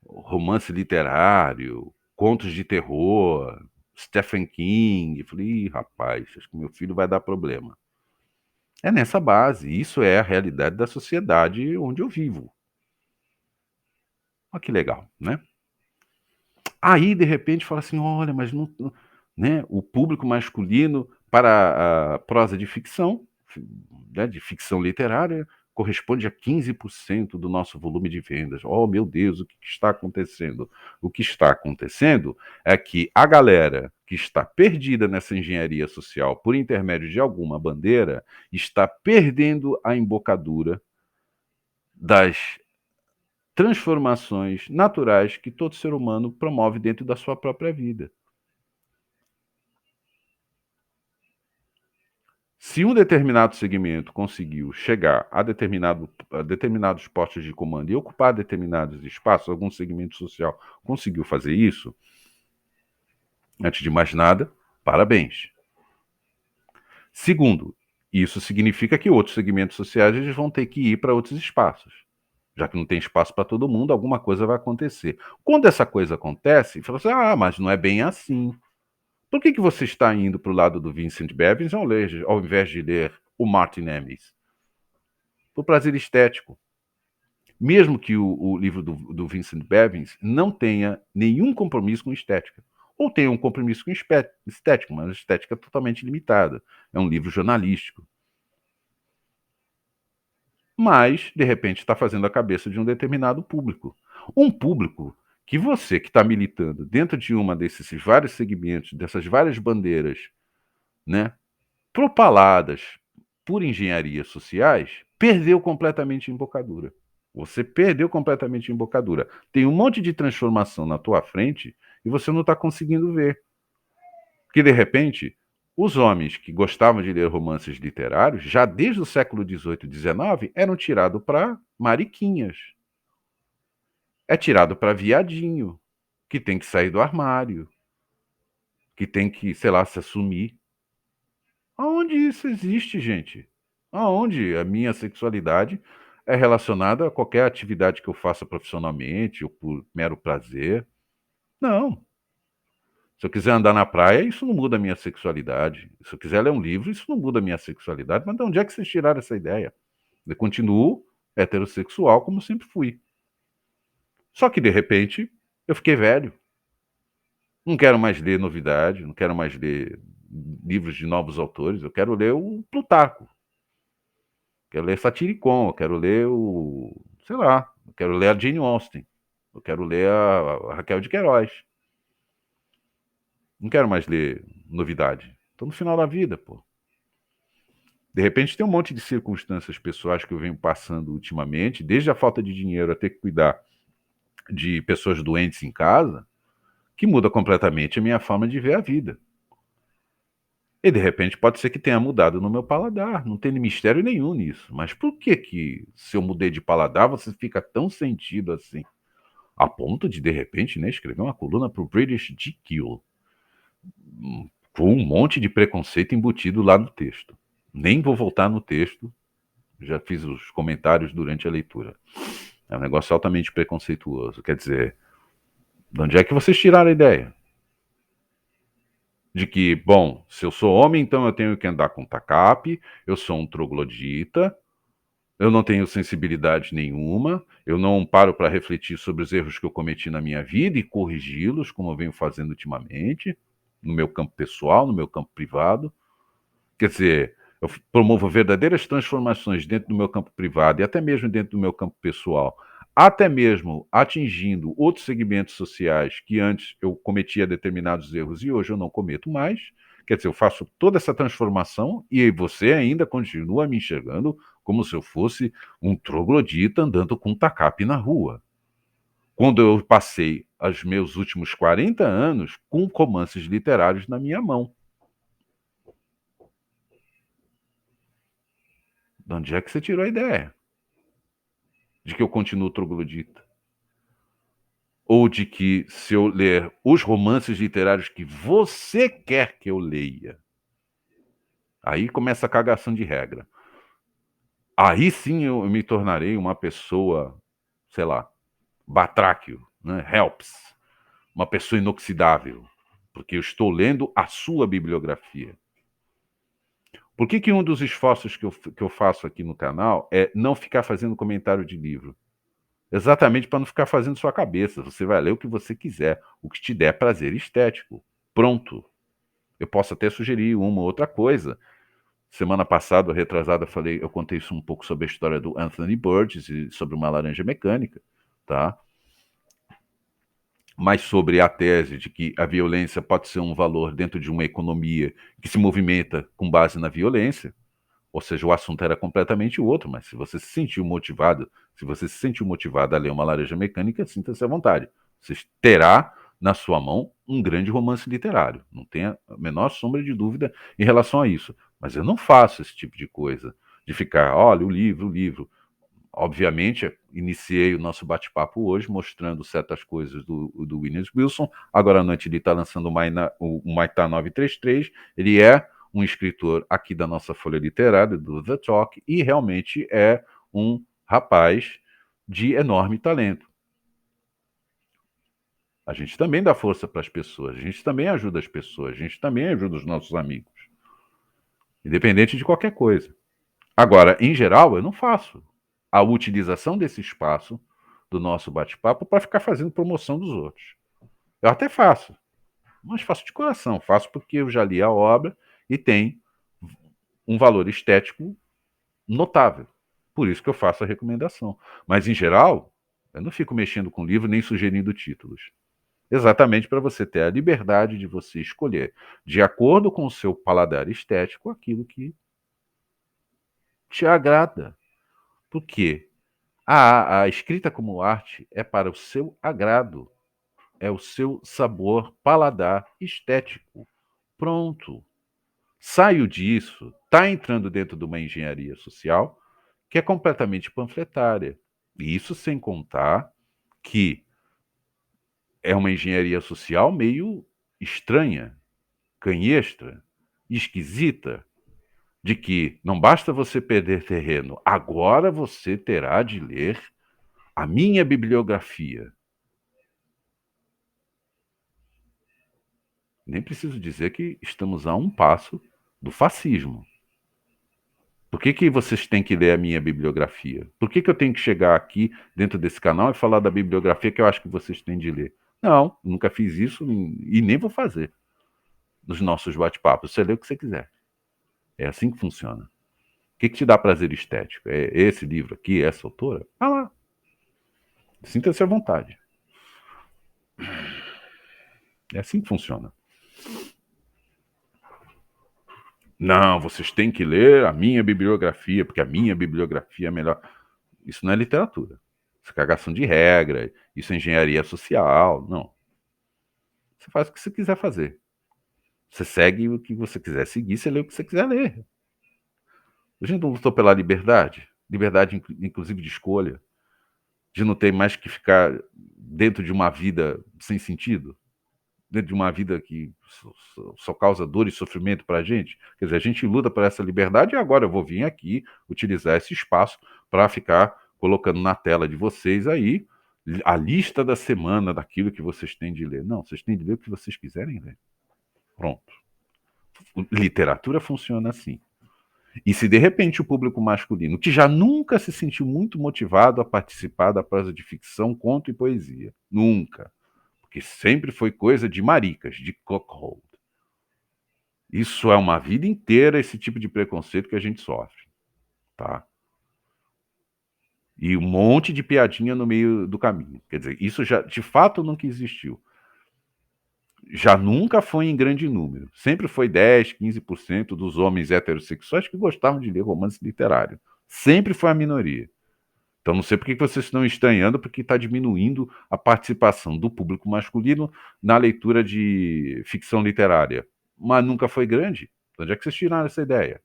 A: romance literário, contos de terror, Stephen King. Eu falei, ih, rapaz, acho que meu filho vai dar problema. É nessa base, isso é a realidade da sociedade onde eu vivo. Olha que legal, né? Aí, de repente, fala assim, olha, mas não, né, o público masculino para a prosa de ficção, né, de ficção literária, corresponde a 15% do nosso volume de vendas. Oh, meu Deus, o que está acontecendo? O que está acontecendo é que a galera que está perdida nessa engenharia social por intermédio de alguma bandeira está perdendo a embocadura das transformações naturais que todo ser humano promove dentro da sua própria vida. Se um determinado segmento conseguiu chegar a determinados postos de comando e ocupar determinados espaços, algum segmento social conseguiu fazer isso, antes de mais nada, parabéns. Segundo, isso significa que outros segmentos sociais eles vão ter que ir para outros espaços. Já que não tem espaço para todo mundo, alguma coisa vai acontecer. Quando essa coisa acontece, fala assim: ah, mas não é bem assim. Por que você está indo para o lado do Vincent Bevins ao invés de ler o Martin Amis? Por prazer estético. Mesmo que o livro do Vincent Bevins não tenha nenhum compromisso com estética. Ou tenha um compromisso com estética, mas estética totalmente limitada. É um livro jornalístico. Mas, de repente, está fazendo a cabeça de um determinado público. Um público que você que está militando dentro de uma desses vários segmentos, dessas várias bandeiras, né, propaladas por engenharias sociais, perdeu completamente a embocadura. Você perdeu completamente a embocadura. Tem um monte de transformação na tua frente e você não está conseguindo ver. Porque, de repente, os homens que gostavam de ler romances literários, já desde o século XVIII e XIX, eram tirados para mariquinhas. É tirado para viadinho, que tem que sair do armário, que tem que, sei lá, se assumir. Aonde isso existe, gente? Aonde a minha sexualidade é relacionada a qualquer atividade que eu faça profissionalmente ou por mero prazer? Não. Se eu quiser andar na praia, isso não muda a minha sexualidade. Se eu quiser ler um livro, isso não muda a minha sexualidade. Mas de onde é que vocês tiraram essa ideia? Eu continuo heterossexual como sempre fui. Só que, de repente, eu fiquei velho. Não quero mais ler novidade, não quero mais ler livros de novos autores. Eu quero ler o Plutarco. Quero ler Satiricon, eu quero ler sei lá, eu quero ler a Jane Austen, eu quero ler a Raquel de Queiroz. Não quero mais ler novidade. Estou no final da vida, pô. De repente tem um monte de circunstâncias pessoais que eu venho passando ultimamente, desde a falta de dinheiro a ter que cuidar de pessoas doentes em casa, que muda completamente a minha forma de ver a vida. E de repente pode ser que tenha mudado no meu paladar, não tem mistério nenhum nisso. Mas por que se eu mudei de paladar você fica tão sentido assim? A ponto de repente, né, escrever uma coluna para o British GQ, com um monte de preconceito embutido lá no texto. Nem vou voltar no texto, já fiz os comentários durante a leitura. É um negócio altamente preconceituoso. Quer dizer, de onde é que vocês tiraram a ideia? De que, bom, se eu sou homem, então eu tenho que andar com tacape, eu sou um troglodita, eu não tenho sensibilidade nenhuma, eu não paro para refletir sobre os erros que eu cometi na minha vida e corrigi-los, como eu venho fazendo ultimamente, no meu campo pessoal, no meu campo privado. Quer dizer, eu promovo verdadeiras transformações dentro do meu campo privado e até mesmo dentro do meu campo pessoal, até mesmo atingindo outros segmentos sociais que antes eu cometia determinados erros e hoje eu não cometo mais. Quer dizer, eu faço toda essa transformação e você ainda continua me enxergando como se eu fosse um troglodita andando com um tacape na rua. Quando eu passei os meus últimos 40 anos com romances literários na minha mão. De onde é que você tirou a ideia? De que eu continuo troglodita? Ou de que se eu ler os romances literários que você quer que eu leia, aí começa a cagação de regra. Aí sim eu me tornarei uma pessoa, sei lá, batráquio, né? Helps, uma pessoa inoxidável, porque eu estou lendo a sua bibliografia. Por que um dos esforços que eu faço aqui no canal é não ficar fazendo comentário de livro? Exatamente para não ficar fazendo sua cabeça. Você vai ler o que você quiser, o que te der prazer estético. Pronto. Eu posso até sugerir uma ou outra coisa. Semana passada, retrasada, eu contei isso um pouco sobre a história do Anthony Burgess e sobre uma laranja mecânica, tá? Mas sobre a tese de que a violência pode ser um valor dentro de uma economia que se movimenta com base na violência, ou seja, o assunto era completamente outro, mas se você se sentiu motivado, se você se sentiu motivado a ler uma laranja mecânica, sinta-se à vontade. Você terá na sua mão um grande romance literário. Não tenha a menor sombra de dúvida em relação a isso. Mas eu não faço esse tipo de coisa, de ficar, olha, o livro, o livro. Obviamente, iniciei o nosso bate-papo hoje mostrando certas coisas do Williams Wilson. Agora à noite ele está lançando o Maitá 933. Ele é um escritor aqui da nossa folha literária, do The Talk, e realmente é um rapaz de enorme talento. A gente também dá força para as pessoas, a gente também ajuda as pessoas, a gente também ajuda os nossos amigos, independente de qualquer coisa. Agora, em geral, eu não faço a utilização desse espaço do nosso bate-papo para ficar fazendo promoção dos outros. Eu até faço, mas faço de coração, faço porque eu já li a obra e tem um valor estético notável. Por isso que eu faço a recomendação. Mas, em geral, eu não fico mexendo com o livro nem sugerindo títulos. Exatamente para você ter a liberdade de você escolher, de acordo com o seu paladar estético, aquilo que te agrada. Por quê? A escrita como arte é para o seu agrado, é o seu sabor, paladar estético. Pronto. Saio disso, está entrando dentro de uma engenharia social que é completamente panfletária. E isso sem contar que é uma engenharia social meio estranha, canhestra, esquisita, de que não basta você perder terreno, agora você terá de ler a minha bibliografia. Nem preciso dizer que estamos a um passo do fascismo. Por que vocês têm que ler a minha bibliografia? Por que eu tenho que chegar aqui dentro desse canal e falar da bibliografia que eu acho que vocês têm de ler? Não, nunca fiz isso e nem vou fazer nos nossos bate-papos. Você lê o que você quiser. É assim que funciona. O que te dá prazer estético? É esse livro aqui, essa autora? Ah lá. Sinta-se à vontade. É assim que funciona. Não, vocês têm que ler a minha bibliografia, porque a minha bibliografia é melhor. Isso não é literatura. Isso é cagação de regra, isso é engenharia social. Não. Você faz o que você quiser fazer. Você segue o que você quiser seguir, você lê o que você quiser ler. A gente não lutou pela liberdade, liberdade inclusive de escolha, de não ter mais que ficar dentro de uma vida sem sentido, dentro de uma vida que só causa dor e sofrimento para a gente. Quer dizer, a gente luta por essa liberdade e agora eu vou vir aqui utilizar esse espaço para ficar colocando na tela de vocês aí a lista da semana daquilo que vocês têm de ler. Não, vocês têm de ler o que vocês quiserem ler. Pronto. Literatura funciona assim. E se de repente o público masculino, que já nunca se sentiu muito motivado a participar da prosa de ficção, conto e poesia, nunca, porque sempre foi coisa de maricas, de cockhold. Isso é uma vida inteira esse tipo de preconceito que a gente sofre, tá? E um monte de piadinha no meio do caminho. Quer dizer, isso já de fato nunca existiu. Já nunca foi em grande número. Sempre foi 10, 15% dos homens heterossexuais que gostavam de ler romance literário. Sempre foi a minoria. Então não sei por que vocês estão estranhando, porque está diminuindo a participação do público masculino na leitura de ficção literária. Mas nunca foi grande. De onde é que vocês tiraram essa ideia?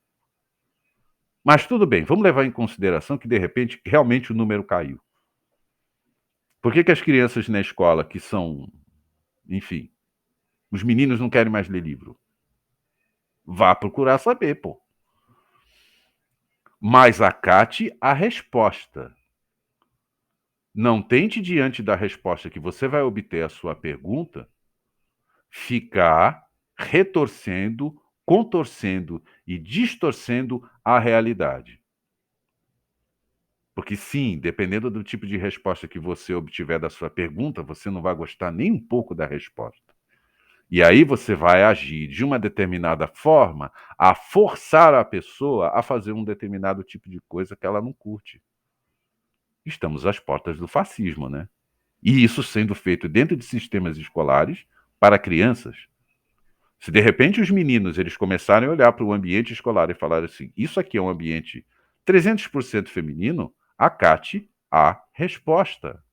A: Mas tudo bem, vamos levar em consideração que de repente realmente o número caiu. Por que as crianças na escola que são, enfim, os meninos não querem mais ler livro? Vá procurar saber, pô. Mas acate a resposta. Não tente, diante da resposta que você vai obter à sua pergunta, ficar retorcendo, contorcendo e distorcendo a realidade. Porque sim, dependendo do tipo de resposta que você obtiver da sua pergunta, você não vai gostar nem um pouco da resposta. E aí você vai agir de uma determinada forma a forçar a pessoa a fazer um determinado tipo de coisa que ela não curte. Estamos às portas do fascismo, né? E isso sendo feito dentro de sistemas escolares para crianças. Se de repente os meninos eles começarem a olhar para o ambiente escolar e falarem assim, isso aqui é um ambiente 300% feminino, acate a resposta.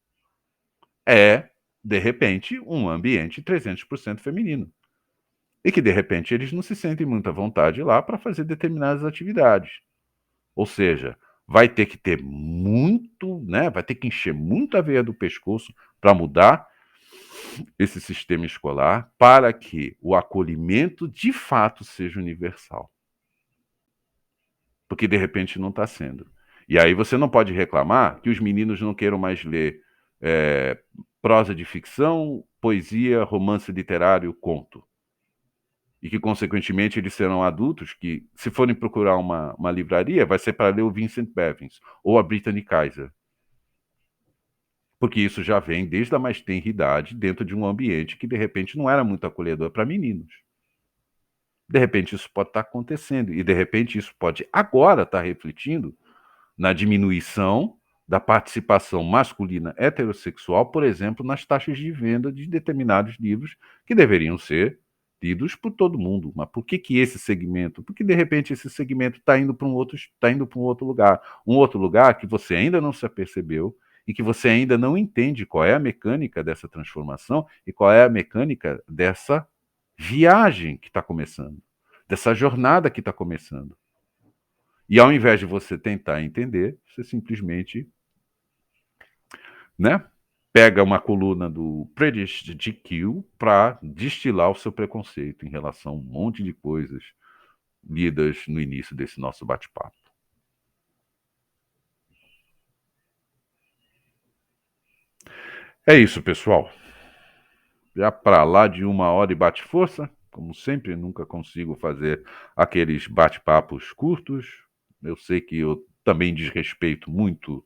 A: É, de repente, um ambiente 300% feminino. E que, de repente, eles não se sentem muito à vontade lá para fazer determinadas atividades. Ou seja, vai ter que ter muito, né? Vai ter que encher muito a veia do pescoço para mudar esse sistema escolar para que o acolhimento de fato seja universal. Porque de repente não está sendo. E aí você não pode reclamar que os meninos não queiram mais ler é, prosa de ficção, poesia, romance literário, conto. E que, consequentemente, eles serão adultos que, se forem procurar uma livraria, vai ser para ler o Vincent Bevins ou a Brittany Kaiser. Porque isso já vem desde a mais tenra idade dentro de um ambiente que, de repente, não era muito acolhedor para meninos. De repente, isso pode estar acontecendo. E, de repente, isso pode agora estar refletindo na diminuição da participação masculina heterossexual, por exemplo, nas taxas de venda de determinados livros que deveriam ser lidos por todo mundo. Mas por que esse segmento? Porque de repente esse segmento está indo para um outro lugar que você ainda não se apercebeu e que você ainda não entende qual é a mecânica dessa transformação e qual é a mecânica dessa viagem que está começando, dessa jornada que está começando. E ao invés de você tentar entender, você simplesmente, né, pega uma coluna do Prejudice GQ para destilar o seu preconceito em relação a um monte de coisas lidas no início desse nosso bate-papo. É isso, pessoal. Já para lá de 1 hora e bate-força, como sempre, nunca consigo fazer aqueles bate-papos curtos. Eu sei que eu também desrespeito muito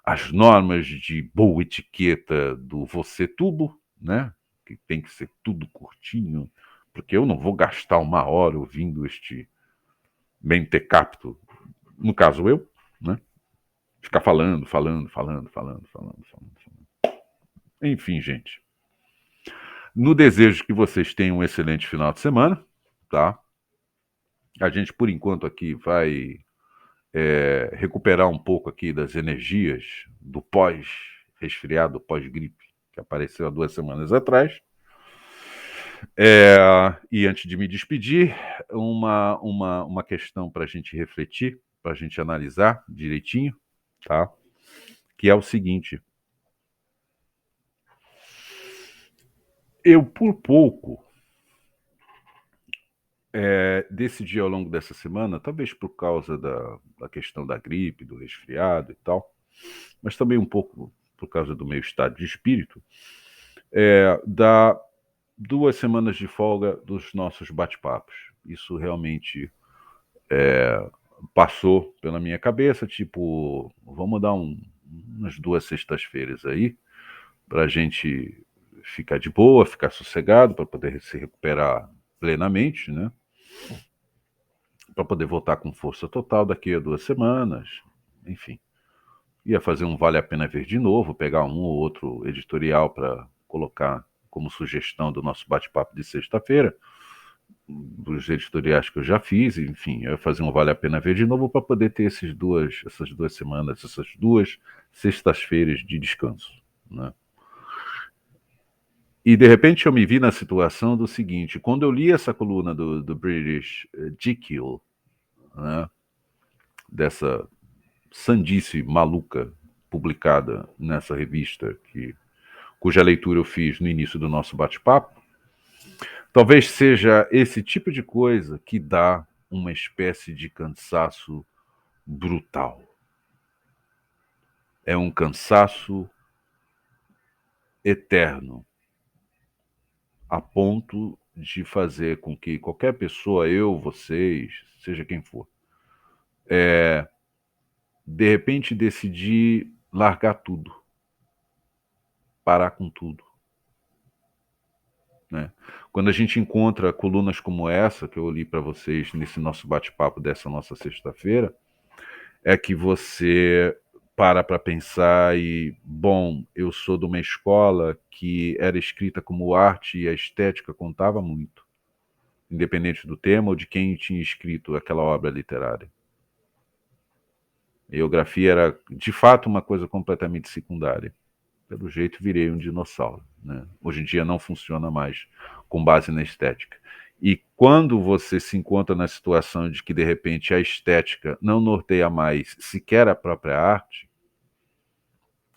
A: as normas de boa etiqueta do Você Tubo, né? Que tem que ser tudo curtinho, porque eu não vou gastar 1 hora ouvindo este mentecapto, no caso eu, né? Ficar falando. Enfim, gente. No desejo que vocês tenham um excelente final de semana, tá? A gente, por enquanto, aqui vai recuperar um pouco aqui das energias do pós-resfriado, pós-gripe, que apareceu há 2 semanas atrás. E antes de me despedir, uma questão para a gente refletir, para a gente analisar direitinho, tá? Que é o seguinte: eu, por pouco, decidi ao longo dessa semana, talvez por causa da questão da gripe, do resfriado e tal, mas também um pouco por causa do meu estado de espírito, dar 2 semanas de folga dos nossos bate-papos. Isso realmente passou pela minha cabeça, tipo, vamos dar umas 2 sextas-feiras aí, para a gente ficar de boa, ficar sossegado, para poder se recuperar plenamente, né? Para poder voltar com força total daqui a 2 semanas, enfim. Ia fazer um Vale a Pena Ver de novo, pegar um ou outro editorial para colocar como sugestão do nosso bate-papo de sexta-feira, dos editoriais que eu já fiz, enfim, eu ia fazer um Vale a Pena Ver de novo para poder ter essas 2 semanas, essas 2 sextas-feiras de descanso, né? E de repente eu me vi na situação do seguinte: quando eu li essa coluna do British GQ, né, dessa sandice maluca publicada nessa revista, cuja leitura eu fiz no início do nosso bate-papo, talvez seja esse tipo de coisa que dá uma espécie de cansaço brutal. É um cansaço eterno, a ponto de fazer com que qualquer pessoa, eu, vocês, seja quem for, de repente decidir largar tudo, parar com tudo, né? Quando a gente encontra colunas como essa, que eu li para vocês nesse nosso bate-papo dessa nossa sexta-feira, é que você para pensar e, bom, eu sou de uma escola que era escrita como arte e a estética contava muito, independente do tema ou de quem tinha escrito aquela obra literária. A geografia era, de fato, uma coisa completamente secundária. Pelo jeito, virei um dinossauro, né? Hoje em dia não funciona mais com base na estética. E quando você se encontra na situação de que, de repente, a estética não norteia mais sequer a própria arte,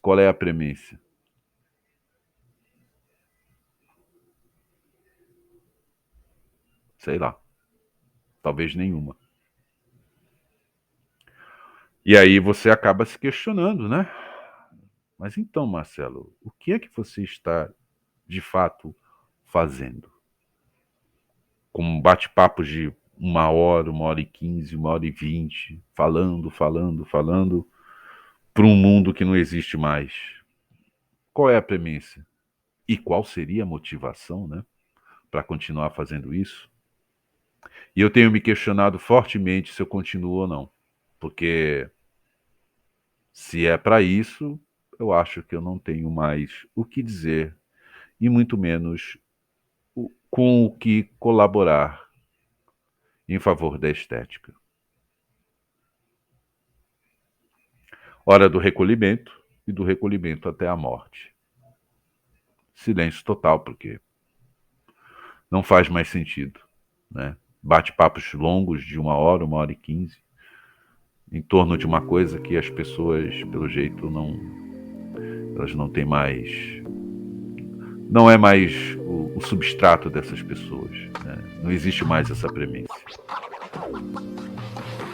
A: qual é a premissa? Sei lá, talvez nenhuma. E aí você acaba se questionando, né? Mas então, Marcelo, o que é que você está, de fato, fazendo? Com bate-papos de 1 hora, 1 hora e 15, 1 hora e 20, falando, para um mundo que não existe mais. Qual é a premissa? E qual seria a motivação, né, para continuar fazendo isso? E eu tenho me questionado fortemente se eu continuo ou não. Porque se é para isso, eu acho que eu não tenho mais o que dizer e muito menos com o que colaborar em favor da estética. Hora do recolhimento e do recolhimento até a morte. Silêncio total, porque não faz mais sentido, né? Bate-papos longos de 1 hora, 1 hora e 15, em torno de uma coisa que as pessoas, pelo jeito, elas não têm mais, não é mais o substrato dessas pessoas, né? Não existe mais essa premissa,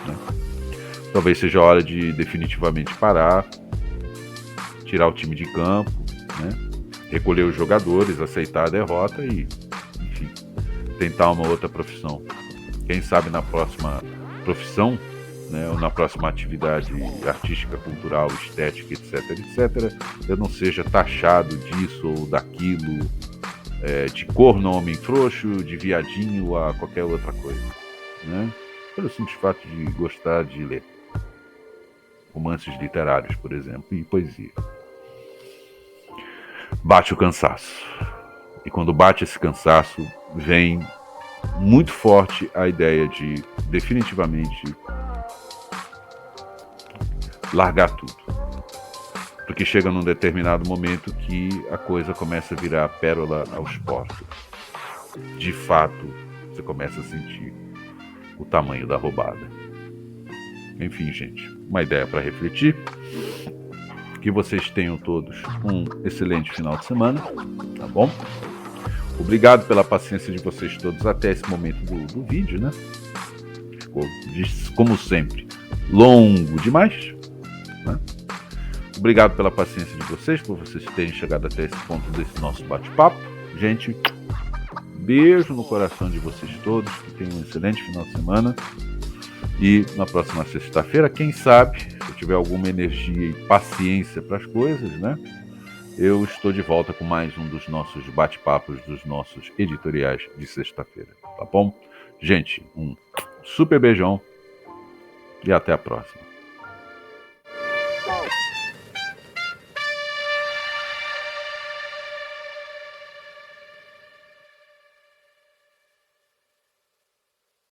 A: né? Talvez seja a hora de definitivamente parar, tirar o time de campo, né? Recolher os jogadores, aceitar a derrota e, enfim, tentar uma outra profissão. Quem sabe na próxima profissão, né, ou na próxima atividade artística, cultural, estética, etc., eu não seja taxado disso ou daquilo, de corno a homem frouxo, de viadinho a qualquer outra coisa, né? Pelo simples fato de gostar de ler romances literários, por exemplo, e poesia. Bate o cansaço. E quando bate esse cansaço, vem muito forte a ideia de definitivamente largar tudo. Porque chega num determinado momento que a coisa começa a virar pérola aos porcos. De fato, você começa a sentir o tamanho da roubada. Enfim, gente, uma ideia para refletir. Que vocês tenham todos um excelente final de semana, tá bom? Obrigado pela paciência de vocês todos até esse momento do vídeo, né? Ficou, como sempre, longo demais, né? Obrigado pela paciência de vocês, por vocês terem chegado até esse ponto desse nosso bate-papo. Gente, beijo no coração de vocês todos, que tenham um excelente final de semana. E na próxima sexta-feira, quem sabe, se eu tiver alguma energia e paciência para as coisas, né? Eu estou de volta com mais um dos nossos bate-papos, dos nossos editoriais de sexta-feira, tá bom? Gente, um super beijão e até a próxima.